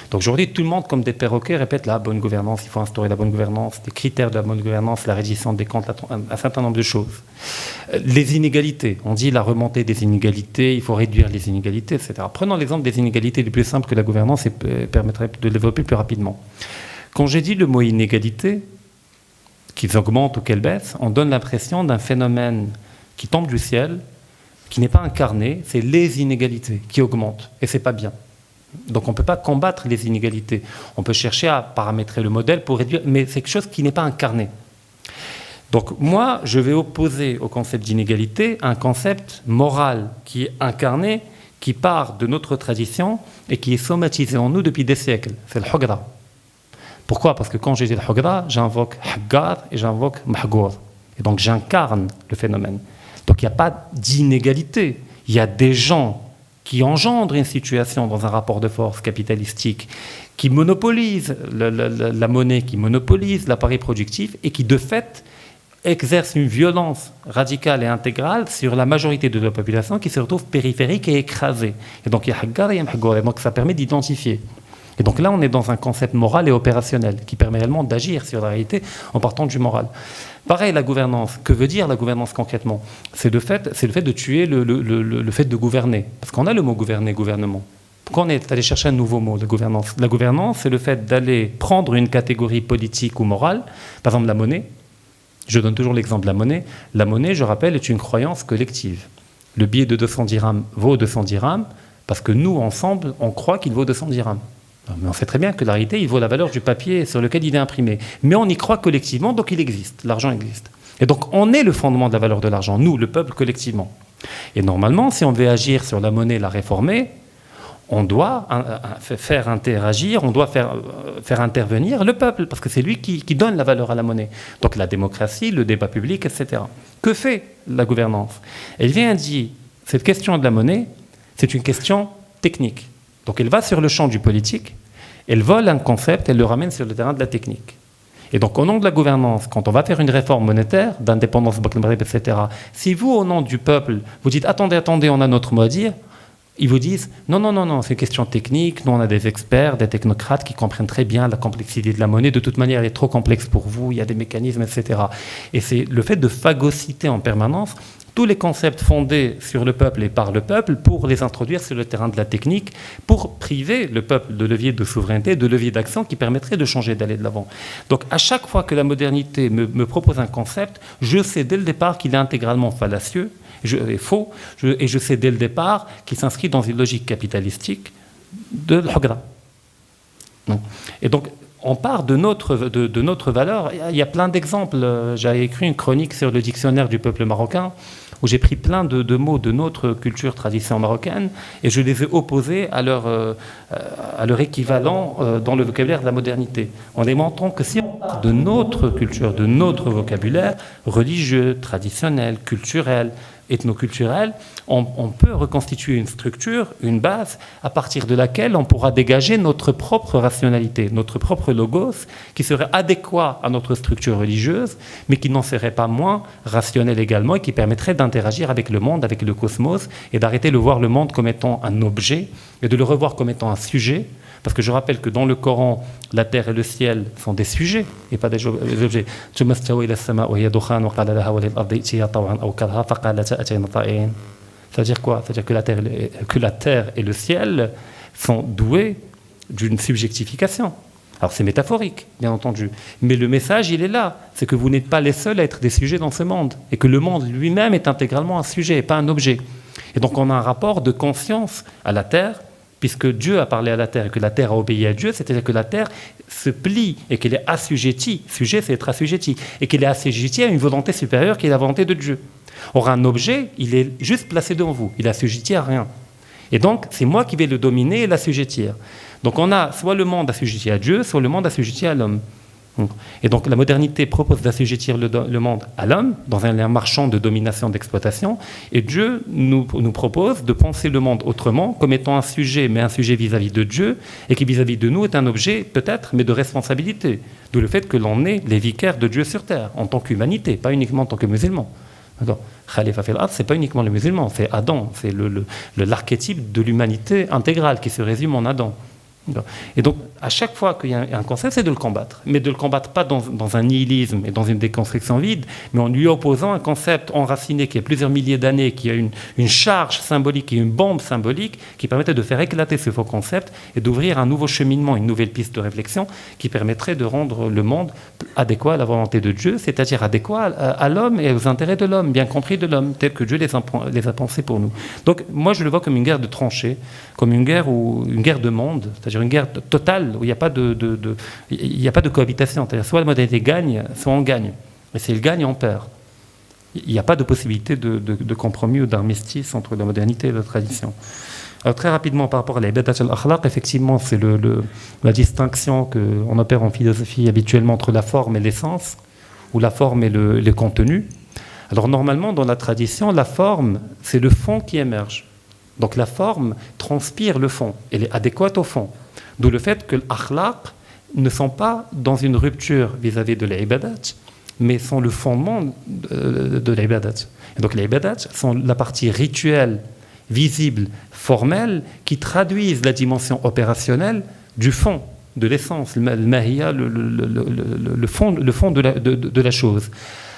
Donc aujourd'hui, tout le monde, comme des perroquets, répète la bonne gouvernance, il faut instaurer la bonne gouvernance, des critères de la bonne gouvernance, la reddition des comptes, un certain nombre de choses. Les inégalités, on dit la remontée des inégalités, il faut réduire les inégalités, etc. Prenons l'exemple des inégalités les plus simples que la gouvernance permettrait de développer plus rapidement. Quand j'ai dit le mot inégalité, qu'ils augmentent ou qu'elles baissent, on donne l'impression d'un phénomène qui tombe du ciel, qui n'est pas incarné, c'est les inégalités qui augmentent, et c'est pas bien. Donc on ne peut pas combattre les inégalités. On peut chercher à paramétrer le modèle pour réduire, mais c'est quelque chose qui n'est pas incarné. Donc moi, je vais opposer au concept d'inégalité un concept moral qui est incarné, qui part de notre tradition et qui est somatisé en nous depuis des siècles. C'est le Hugra. Pourquoi ? Parce que quand j'ai dit le Hugra, j'invoque Haggar et j'invoque Mahgour. Et donc j'incarne le phénomène. Donc il n'y a pas d'inégalité. Il y a des gens qui engendre une situation dans un rapport de force capitalistique, qui monopolise la monnaie, qui monopolise l'appareil productif et qui, de fait, exerce une violence radicale et intégrale sur la majorité de la population qui se retrouve périphérique et écrasée. Et donc, il y a Haggar et Mahgour, et donc ça permet d'identifier. Et donc là, on est dans un concept moral et opérationnel qui permet réellement d'agir sur la réalité en partant du moral. Pareil, la gouvernance. Que veut dire la gouvernance concrètement ? C'est le fait de tuer le fait de gouverner. Parce qu'on a le mot gouverner, gouvernement. Pourquoi on est allé chercher un nouveau mot, la gouvernance ? La gouvernance, c'est le fait d'aller prendre une catégorie politique ou morale, par exemple la monnaie. Je donne toujours l'exemple de la monnaie. La monnaie, je rappelle, est une croyance collective. Le billet de 200 dirhams vaut 200 dirhams parce que nous, ensemble, on croit qu'il vaut 200 dirhams. Mais on sait très bien que la réalité, il vaut la valeur du papier sur lequel il est imprimé. Mais on y croit collectivement, donc il existe. L'argent existe. Et donc on est le fondement de la valeur de l'argent, nous, le peuple, collectivement. Et normalement, si on veut agir sur la monnaie, la réformer, on doit faire interagir, on doit faire intervenir le peuple, parce que c'est lui qui donne la valeur à la monnaie. Donc la démocratie, le débat public, etc. Que fait la gouvernance ? Elle vient dire, cette question de la monnaie, c'est une question technique. Donc elle va sur le champ du politique, elle vole un concept, elle le ramène sur le terrain de la technique. Et donc au nom de la gouvernance, quand on va faire une réforme monétaire, d'indépendance, etc., si vous, au nom du peuple, vous dites « attendez, on a notre mot à dire », ils vous disent « non, c'est une question technique, nous on a des experts, des technocrates qui comprennent très bien la complexité de la monnaie, de toute manière elle est trop complexe pour vous, il y a des mécanismes, etc. » Et c'est le fait de phagocyter en permanence tous les concepts fondés sur le peuple et par le peuple pour les introduire sur le terrain de la technique, pour priver le peuple de leviers de souveraineté, de leviers d'action qui permettraient de changer, d'aller de l'avant. Donc à chaque fois que la modernité me propose un concept, je sais dès le départ qu'il est intégralement fallacieux, et faux, et je sais dès le départ qu'il s'inscrit dans une logique capitalistique de l'Hugra. Et donc, on part de notre valeur. Il y a plein d'exemples. J'ai écrit une chronique sur le dictionnaire du peuple marocain où j'ai pris plein de mots de notre culture, tradition marocaine, et je les ai opposés à leur équivalent dans le vocabulaire de la modernité, en démontrant que si on part de notre culture, de notre vocabulaire religieux, traditionnel, culturel, ethnoculturel, on peut reconstituer une structure, une base, à partir de laquelle on pourra dégager notre propre rationalité, notre propre logos, qui serait adéquat à notre structure religieuse, mais qui n'en serait pas moins rationnel également, et qui permettrait d'interagir avec le monde, avec le cosmos, et d'arrêter de voir le monde comme étant un objet, et de le revoir comme étant un sujet. Parce que je rappelle que dans le Coran, la terre et le ciel sont des sujets et pas des objets. Ça veut dire quoi ? C'est-à-dire que la terre et le ciel sont doués d'une subjectification. Alors c'est métaphorique, bien entendu, mais le message, il est là. C'est que vous n'êtes pas les seuls à être des sujets dans ce monde, et que le monde lui-même est intégralement un sujet, et pas un objet. Et donc on a un rapport de conscience à la Terre, puisque Dieu a parlé à la Terre et que la Terre a obéi à Dieu, c'est-à-dire que la Terre se plie et qu'elle est assujettie. Sujet, c'est être assujetti. Et qu'elle est assujettie à une volonté supérieure qui est la volonté de Dieu. Or, un objet, il est juste placé devant vous. Il est assujetti à rien. Et donc, c'est moi qui vais le dominer et l'assujettir. Donc, on a soit le monde assujetti à Dieu, soit le monde assujetti à l'homme. Et donc, la modernité propose d'assujettir le monde à l'homme, dans un lien marchand de domination, d'exploitation. Et Dieu nous propose de penser le monde autrement, comme étant un sujet, mais un sujet vis-à-vis de Dieu, et qui vis-à-vis de nous est un objet, peut-être, mais de responsabilité. D'où le fait que l'on est les vicaires de Dieu sur terre, en tant qu'humanité, pas uniquement en tant que musulman. D'accord. Khalifa fil ard, c'est pas uniquement le musulman, c'est Adam, c'est l'archétype de l'humanité intégrale qui se résume en Adam. Et donc, à chaque fois qu'il y a un concept, c'est de le combattre. Mais de le combattre pas dans un nihilisme et dans une déconstruction vide, mais en lui opposant un concept enraciné qui a plusieurs milliers d'années, qui a une charge symbolique et une bombe symbolique qui permettait de faire éclater ce faux concept et d'ouvrir un nouveau cheminement, une nouvelle piste de réflexion qui permettrait de rendre le monde adéquat à la volonté de Dieu, c'est-à-dire adéquat à l'homme et aux intérêts de l'homme, bien compris de l'homme, tel que Dieu les a pensés pour nous. Donc, moi, je le vois comme une guerre de tranchées, comme une guerre de monde, c'est-à-dire une guerre totale où il n'y a pas de cohabitation. C'est-à-dire soit la modernité gagne, soit on gagne. Et si elle gagne, on perd. Il n'y a pas de possibilité de compromis ou d'armistice entre la modernité et la tradition. Alors très rapidement, par rapport à l'ibadat al-akhlaq, effectivement, c'est la distinction qu'on opère en philosophie habituellement entre la forme et l'essence, ou la forme et le contenu. Alors normalement, dans la tradition, la forme, c'est le fond qui émerge. Donc la forme transpire le fond, elle est adéquate au fond. D'où le fait que l'akhlaq ne sont pas dans une rupture vis-à-vis de l'ibadat, mais sont le fondement de l'ibadat. Et donc les ibadats sont la partie rituelle, visible, formelle, qui traduisent la dimension opérationnelle du fond, de l'essence, le mahiya, le fond de la chose.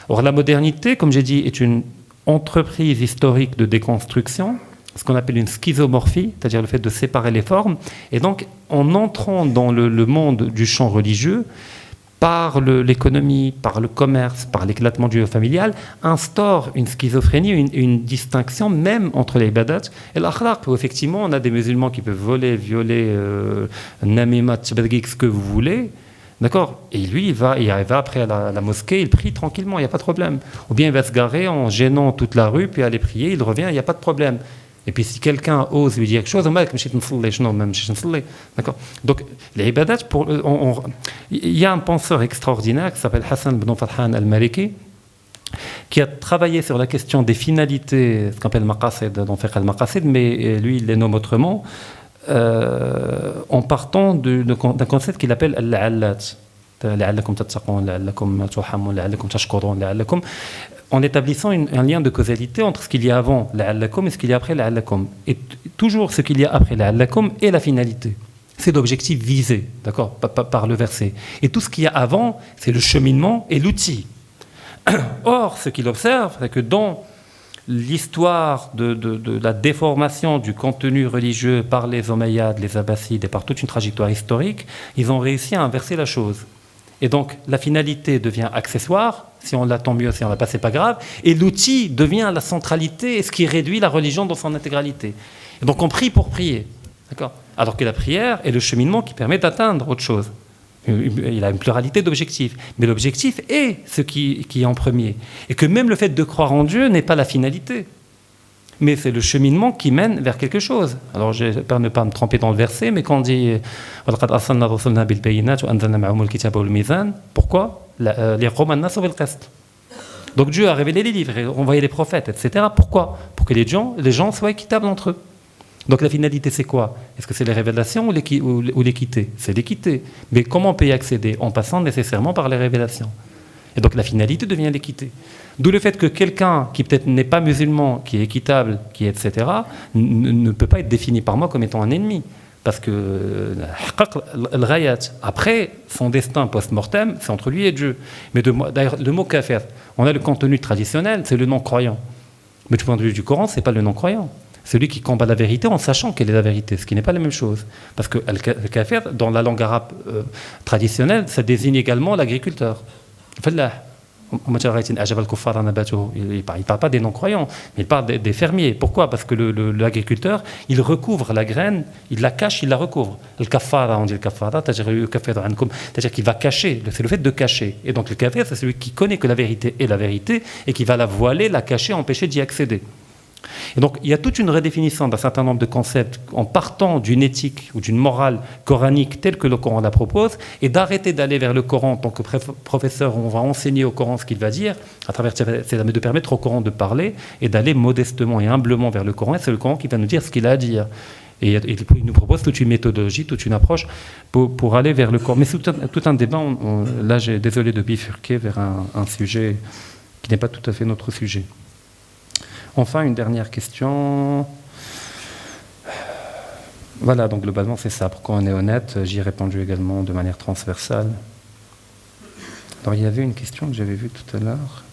Or la modernité, comme j'ai dit, est une entreprise historique de déconstruction, ce qu'on appelle une schizomorphie, c'est-à-dire le fait de séparer les formes. Et donc, en entrant dans le monde du champ religieux, par l'économie, par le commerce, par l'éclatement du familial, instaure une schizophrénie, une distinction même entre les ibadat et l'akhlaq, où effectivement on a des musulmans qui peuvent voler, violer, namimat, ce que vous voulez, d'accord. Et lui, il va après à la mosquée, il prie tranquillement, il n'y a pas de problème. Ou bien il va se garer en gênant toute la rue, puis aller prier, il revient, il n'y a pas de problème. Et puis si quelqu'un ose lui dire quelque chose, d'accord. Donc les ibadat, il y a un penseur extraordinaire qui s'appelle Hassan ibn Farhan al-Maliki, qui a travaillé sur la question des finalités, ce qu'on appelle maqasid, dans fiqh al-maqasid, mais lui il les nomme autrement, en partant d'un concept qu'il appelle al-la'allat. En établissant un lien de causalité entre ce qu'il y a avant la'allakum et ce qu'il y a après la'allakum. Et toujours ce qu'il y a après la'allakum est la finalité. C'est l'objectif visé, d'accord, par le verset. Et tout ce qu'il y a avant, c'est le cheminement et l'outil. Or, ce qu'il observe, c'est que dans l'histoire de la déformation du contenu religieux par les Omeyyades, les Abbassides et par toute une trajectoire historique, ils ont réussi à inverser la chose. Et donc, la finalité devient accessoire. Si on l'a, tant mieux. Si on l'a pas, c'est pas grave. Et l'outil devient la centralité, ce qui réduit la religion dans son intégralité. Et donc, on prie pour prier. D'accord ? Alors que la prière est le cheminement qui permet d'atteindre autre chose. Il a une pluralité d'objectifs. Mais l'objectif est ce qui est en premier. Et que même le fait de croire en Dieu n'est pas la finalité. Mais c'est le cheminement qui mène vers quelque chose. Alors, j'espère ne pas me tromper dans le verset, mais quand on dit pourquoi donc Dieu a révélé les livres, envoyé les prophètes, etc. Pourquoi ? Pour que les gens soient équitables entre eux. Donc la finalité, c'est quoi ? Est-ce que c'est les révélations ou l'équité ? C'est l'équité. Mais comment on peut y accéder ? En passant nécessairement par les révélations. Et donc la finalité devient l'équité. D'où le fait que quelqu'un qui peut-être n'est pas musulman, qui est équitable, qui est etc., ne peut pas être défini par moi comme étant un ennemi. Parce que après, son destin post-mortem, c'est entre lui et Dieu. Mais d'ailleurs, le mot kafir, on a le contenu traditionnel, c'est le non-croyant. Mais du point de vue du Coran, ce n'est pas le non-croyant. celui qui combat la vérité en sachant quelle est la vérité, ce qui n'est pas la même chose. Parce que al-kafir, dans la langue arabe traditionnelle, ça désigne également l'agriculteur. Il ne parle pas des non-croyants, mais il parle des fermiers. Pourquoi? Parce que l'agriculteur, il recouvre la graine, il la cache, il la recouvre. Le kafara, on dit le kafara, c'est-à-dire qu'il va cacher, c'est le fait de cacher. Et donc le kafir, c'est celui qui connaît que la vérité est la vérité et qui va la voiler, la cacher, empêcher d'y accéder. Et donc, il y a toute une redéfinition d'un certain nombre de concepts en partant d'une éthique ou d'une morale coranique telle que le Coran la propose, et d'arrêter d'aller vers le Coran en tant que professeur, on va enseigner au Coran ce qu'il va dire, à travers de permettre au Coran de parler, et d'aller modestement et humblement vers le Coran, et c'est le Coran qui va nous dire ce qu'il a à dire. Et il nous propose toute une méthodologie, toute une approche pour aller vers le Coran. Mais c'est tout un débat, là j'ai désolé de bifurquer vers un sujet qui n'est pas tout à fait notre sujet. Enfin, une dernière question. Voilà, donc globalement, c'est ça. Pourquoi on est honnête? J'y ai répondu également de manière transversale. Alors, il y avait une question que j'avais vue tout à l'heure.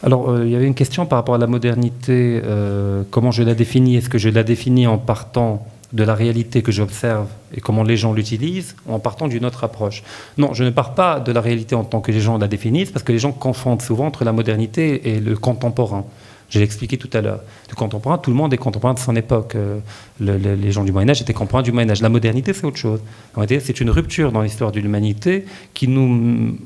Il y avait une question par rapport à la modernité. Comment je la définis? Est-ce que je la définis en partant de la réalité que j'observe et comment les gens l'utilisent, en partant d'une autre approche? Non, je ne pars pas de la réalité en tant que les gens la définissent, parce que les gens confondent souvent entre la modernité et le contemporain. Je l'ai expliqué tout à l'heure. Le contemporain, tout le monde est contemporain de son époque. Les gens du Moyen-Âge étaient contemporains du Moyen-Âge. La modernité, c'est autre chose. C'est une rupture dans l'histoire de l'humanité qui nous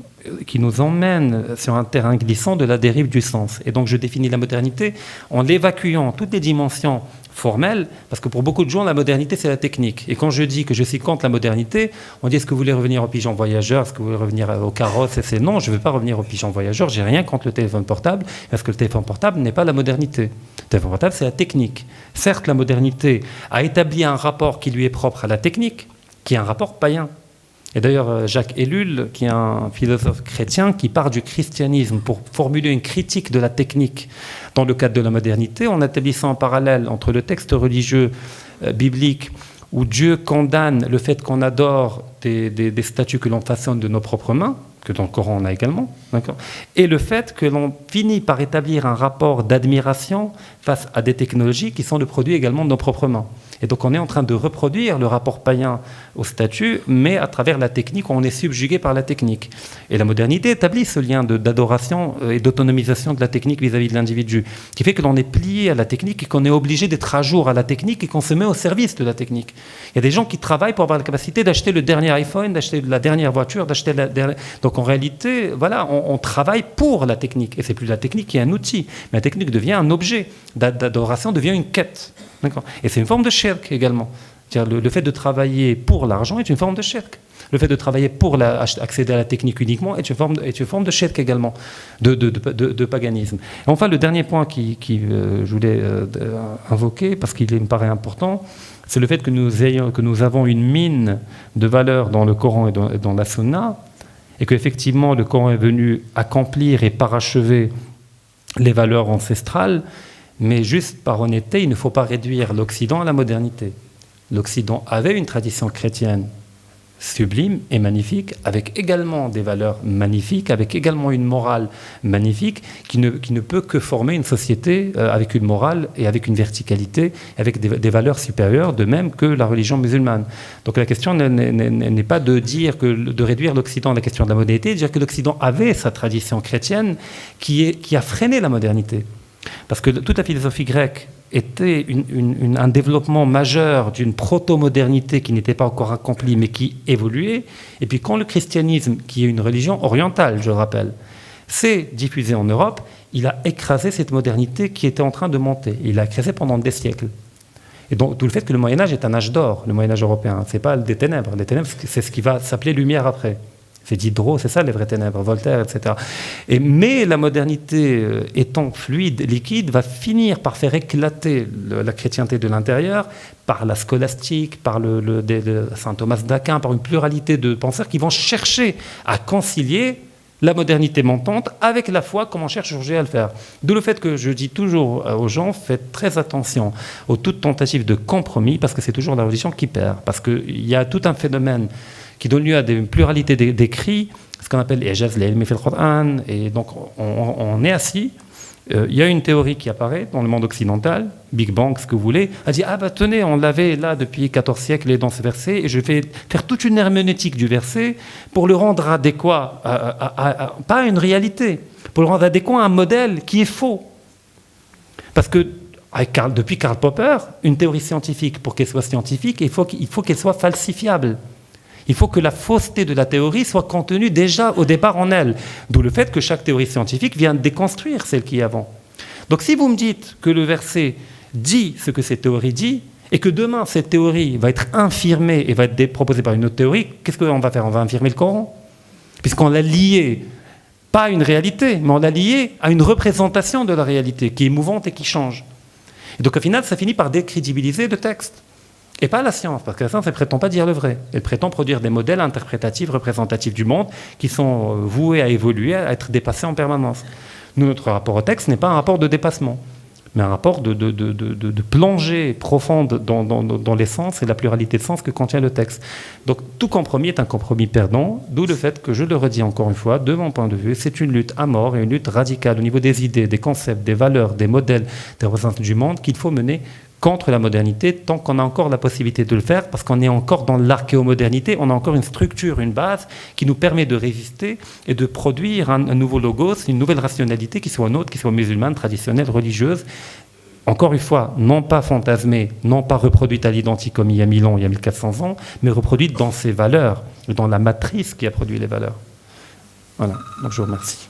emmène sur un terrain glissant de la dérive du sens. Et donc je définis la modernité en l'évacuant toutes les dimensions formelles, parce que pour beaucoup de gens, la modernité, c'est la technique. Et quand je dis que je suis contre la modernité, on dit: est-ce que vous voulez revenir au pigeon voyageur? Est-ce que vous voulez revenir au carrosse? Et c'est non, je ne veux pas revenir au pigeon voyageur, j'ai rien contre le téléphone portable, parce que le téléphone portable n'est pas la modernité. Le téléphone portable, c'est la technique. Certes, la modernité a établi un rapport qui lui est propre à la technique, qui est un rapport païen. Et d'ailleurs, Jacques Ellul, qui est un philosophe chrétien, qui part du christianisme pour formuler une critique de la technique dans le cadre de la modernité, en établissant un parallèle entre le texte religieux biblique, où Dieu condamne le fait qu'on adore des statues que l'on façonne de nos propres mains, que dans le Coran on a également, d'accord, et le fait que l'on finit par établir un rapport d'admiration face à des technologies qui sont le produit également de nos propres mains. Et donc on est en train de reproduire le rapport païen aux statues, mais à travers la technique, on est subjugué par la technique. Et la modernité établit ce lien d'adoration et d'autonomisation de la technique vis-à-vis de l'individu, qui fait que l'on est plié à la technique et qu'on est obligé d'être à jour à la technique et qu'on se met au service de la technique. Il y a des gens qui travaillent pour avoir la capacité d'acheter le dernier iPhone, d'acheter la dernière voiture, d'acheter la dernière... Donc en réalité, voilà, on travaille pour la technique. Et c'est plus la technique qui est un outil, mais la technique devient un objet. D'adoration devient une quête. D'accord. Et c'est une forme de shirk également. Le fait de travailler pour l'argent est une forme de shirk. Le fait de travailler pour accéder à la technique uniquement est une forme de shirk également, de paganisme. Et enfin, le dernier point je voulais invoquer, parce qu'il me paraît important, c'est le fait que nous avons une mine de valeurs dans le Coran et dans la Sunna, et qu'effectivement le Coran est venu accomplir et parachever les valeurs ancestrales. Mais juste par honnêteté, il ne faut pas réduire l'Occident à la modernité. L'Occident avait une tradition chrétienne sublime et magnifique, avec également des valeurs magnifiques, avec également une morale magnifique, qui ne peut que former une société avec une morale et avec une verticalité, avec des valeurs supérieures, de même que la religion musulmane. Donc la question n'est pas de réduire l'Occident à la question de la modernité, de dire que l'Occident avait sa tradition chrétienne qui a freiné la modernité. Parce que toute la philosophie grecque était un développement majeur d'une proto-modernité qui n'était pas encore accomplie, mais qui évoluait. Et puis quand le christianisme, qui est une religion orientale, je le rappelle, s'est diffusé en Europe, il a écrasé cette modernité qui était en train de monter. Il l'a écrasé pendant des siècles. Et donc, tout le fait que le Moyen-Âge est un âge d'or, le Moyen-Âge européen, ce n'est pas des ténèbres. Les ténèbres, c'est ce qui va s'appeler lumière après. C'est Diderot, c'est ça les vraies ténèbres, Voltaire, etc. Mais la modernité étant fluide, liquide, va finir par faire éclater la chrétienté de l'intérieur par la scolastique, par le Saint Thomas d'Aquin, par une pluralité de penseurs qui vont chercher à concilier la modernité montante avec la foi, comme on cherche aujourd'hui à le faire. D'où le fait que je dis toujours aux gens, faites très attention aux toutes tentatives de compromis, parce que c'est toujours la religion qui perd. Parce qu'il y a tout un phénomène qui donne lieu à une pluralité d'écrits, ce qu'on appelle l'ijaz al-ilmi fil Qur'an. Et donc, on est assis. Il y a une théorie qui apparaît dans le monde occidental, Big Bang, ce que vous voulez. Elle dit, ah bah tenez, on l'avait là depuis 14 siècles et dans ce verset, et je vais faire toute une herméneutique du verset pour le rendre adéquat, pas à une réalité, pour le rendre adéquat à un modèle qui est faux. Parce que depuis Karl Popper, une théorie scientifique, pour qu'elle soit scientifique, il faut qu'elle soit falsifiable. Il faut que la fausseté de la théorie soit contenue déjà au départ en elle. D'où le fait que chaque théorie scientifique vient déconstruire celle qui est avant. Donc si vous me dites que le verset dit ce que cette théorie dit, et que demain cette théorie va être infirmée et va être proposée par une autre théorie, qu'est-ce qu'on va faire? On va infirmer le Coran? Puisqu'on l'a lié, pas à une réalité, mais on l'a lié à une représentation de la réalité qui est mouvante et qui change. Et donc au final, ça finit par décrédibiliser le texte. Et pas la science, parce que la science, elle ne prétend pas dire le vrai. Elle prétend produire des modèles interprétatifs, représentatifs du monde, qui sont voués à évoluer, à être dépassés en permanence. Nous, notre rapport au texte n'est pas un rapport de dépassement, mais un rapport de plongée profonde dans l'essence et la pluralité de sens que contient le texte. Donc tout compromis est un compromis perdant, d'où le fait que, je le redis encore une fois, de mon point de vue, c'est une lutte à mort et une lutte radicale au niveau des idées, des concepts, des valeurs, des modèles, des représentations du monde qu'il faut mener contre la modernité, tant qu'on a encore la possibilité de le faire, parce qu'on est encore dans l'archéomodernité, on a encore une structure, une base qui nous permet de résister et de produire un nouveau logos, une nouvelle rationalité qui soit nôtre, qui soit musulmane, traditionnelle, religieuse. Encore une fois, non pas fantasmée, non pas reproduite à l'identique comme il y a 1000 ans, il y a 1400 ans, mais reproduite dans ses valeurs, dans la matrice qui a produit les valeurs. Voilà, donc je vous remercie.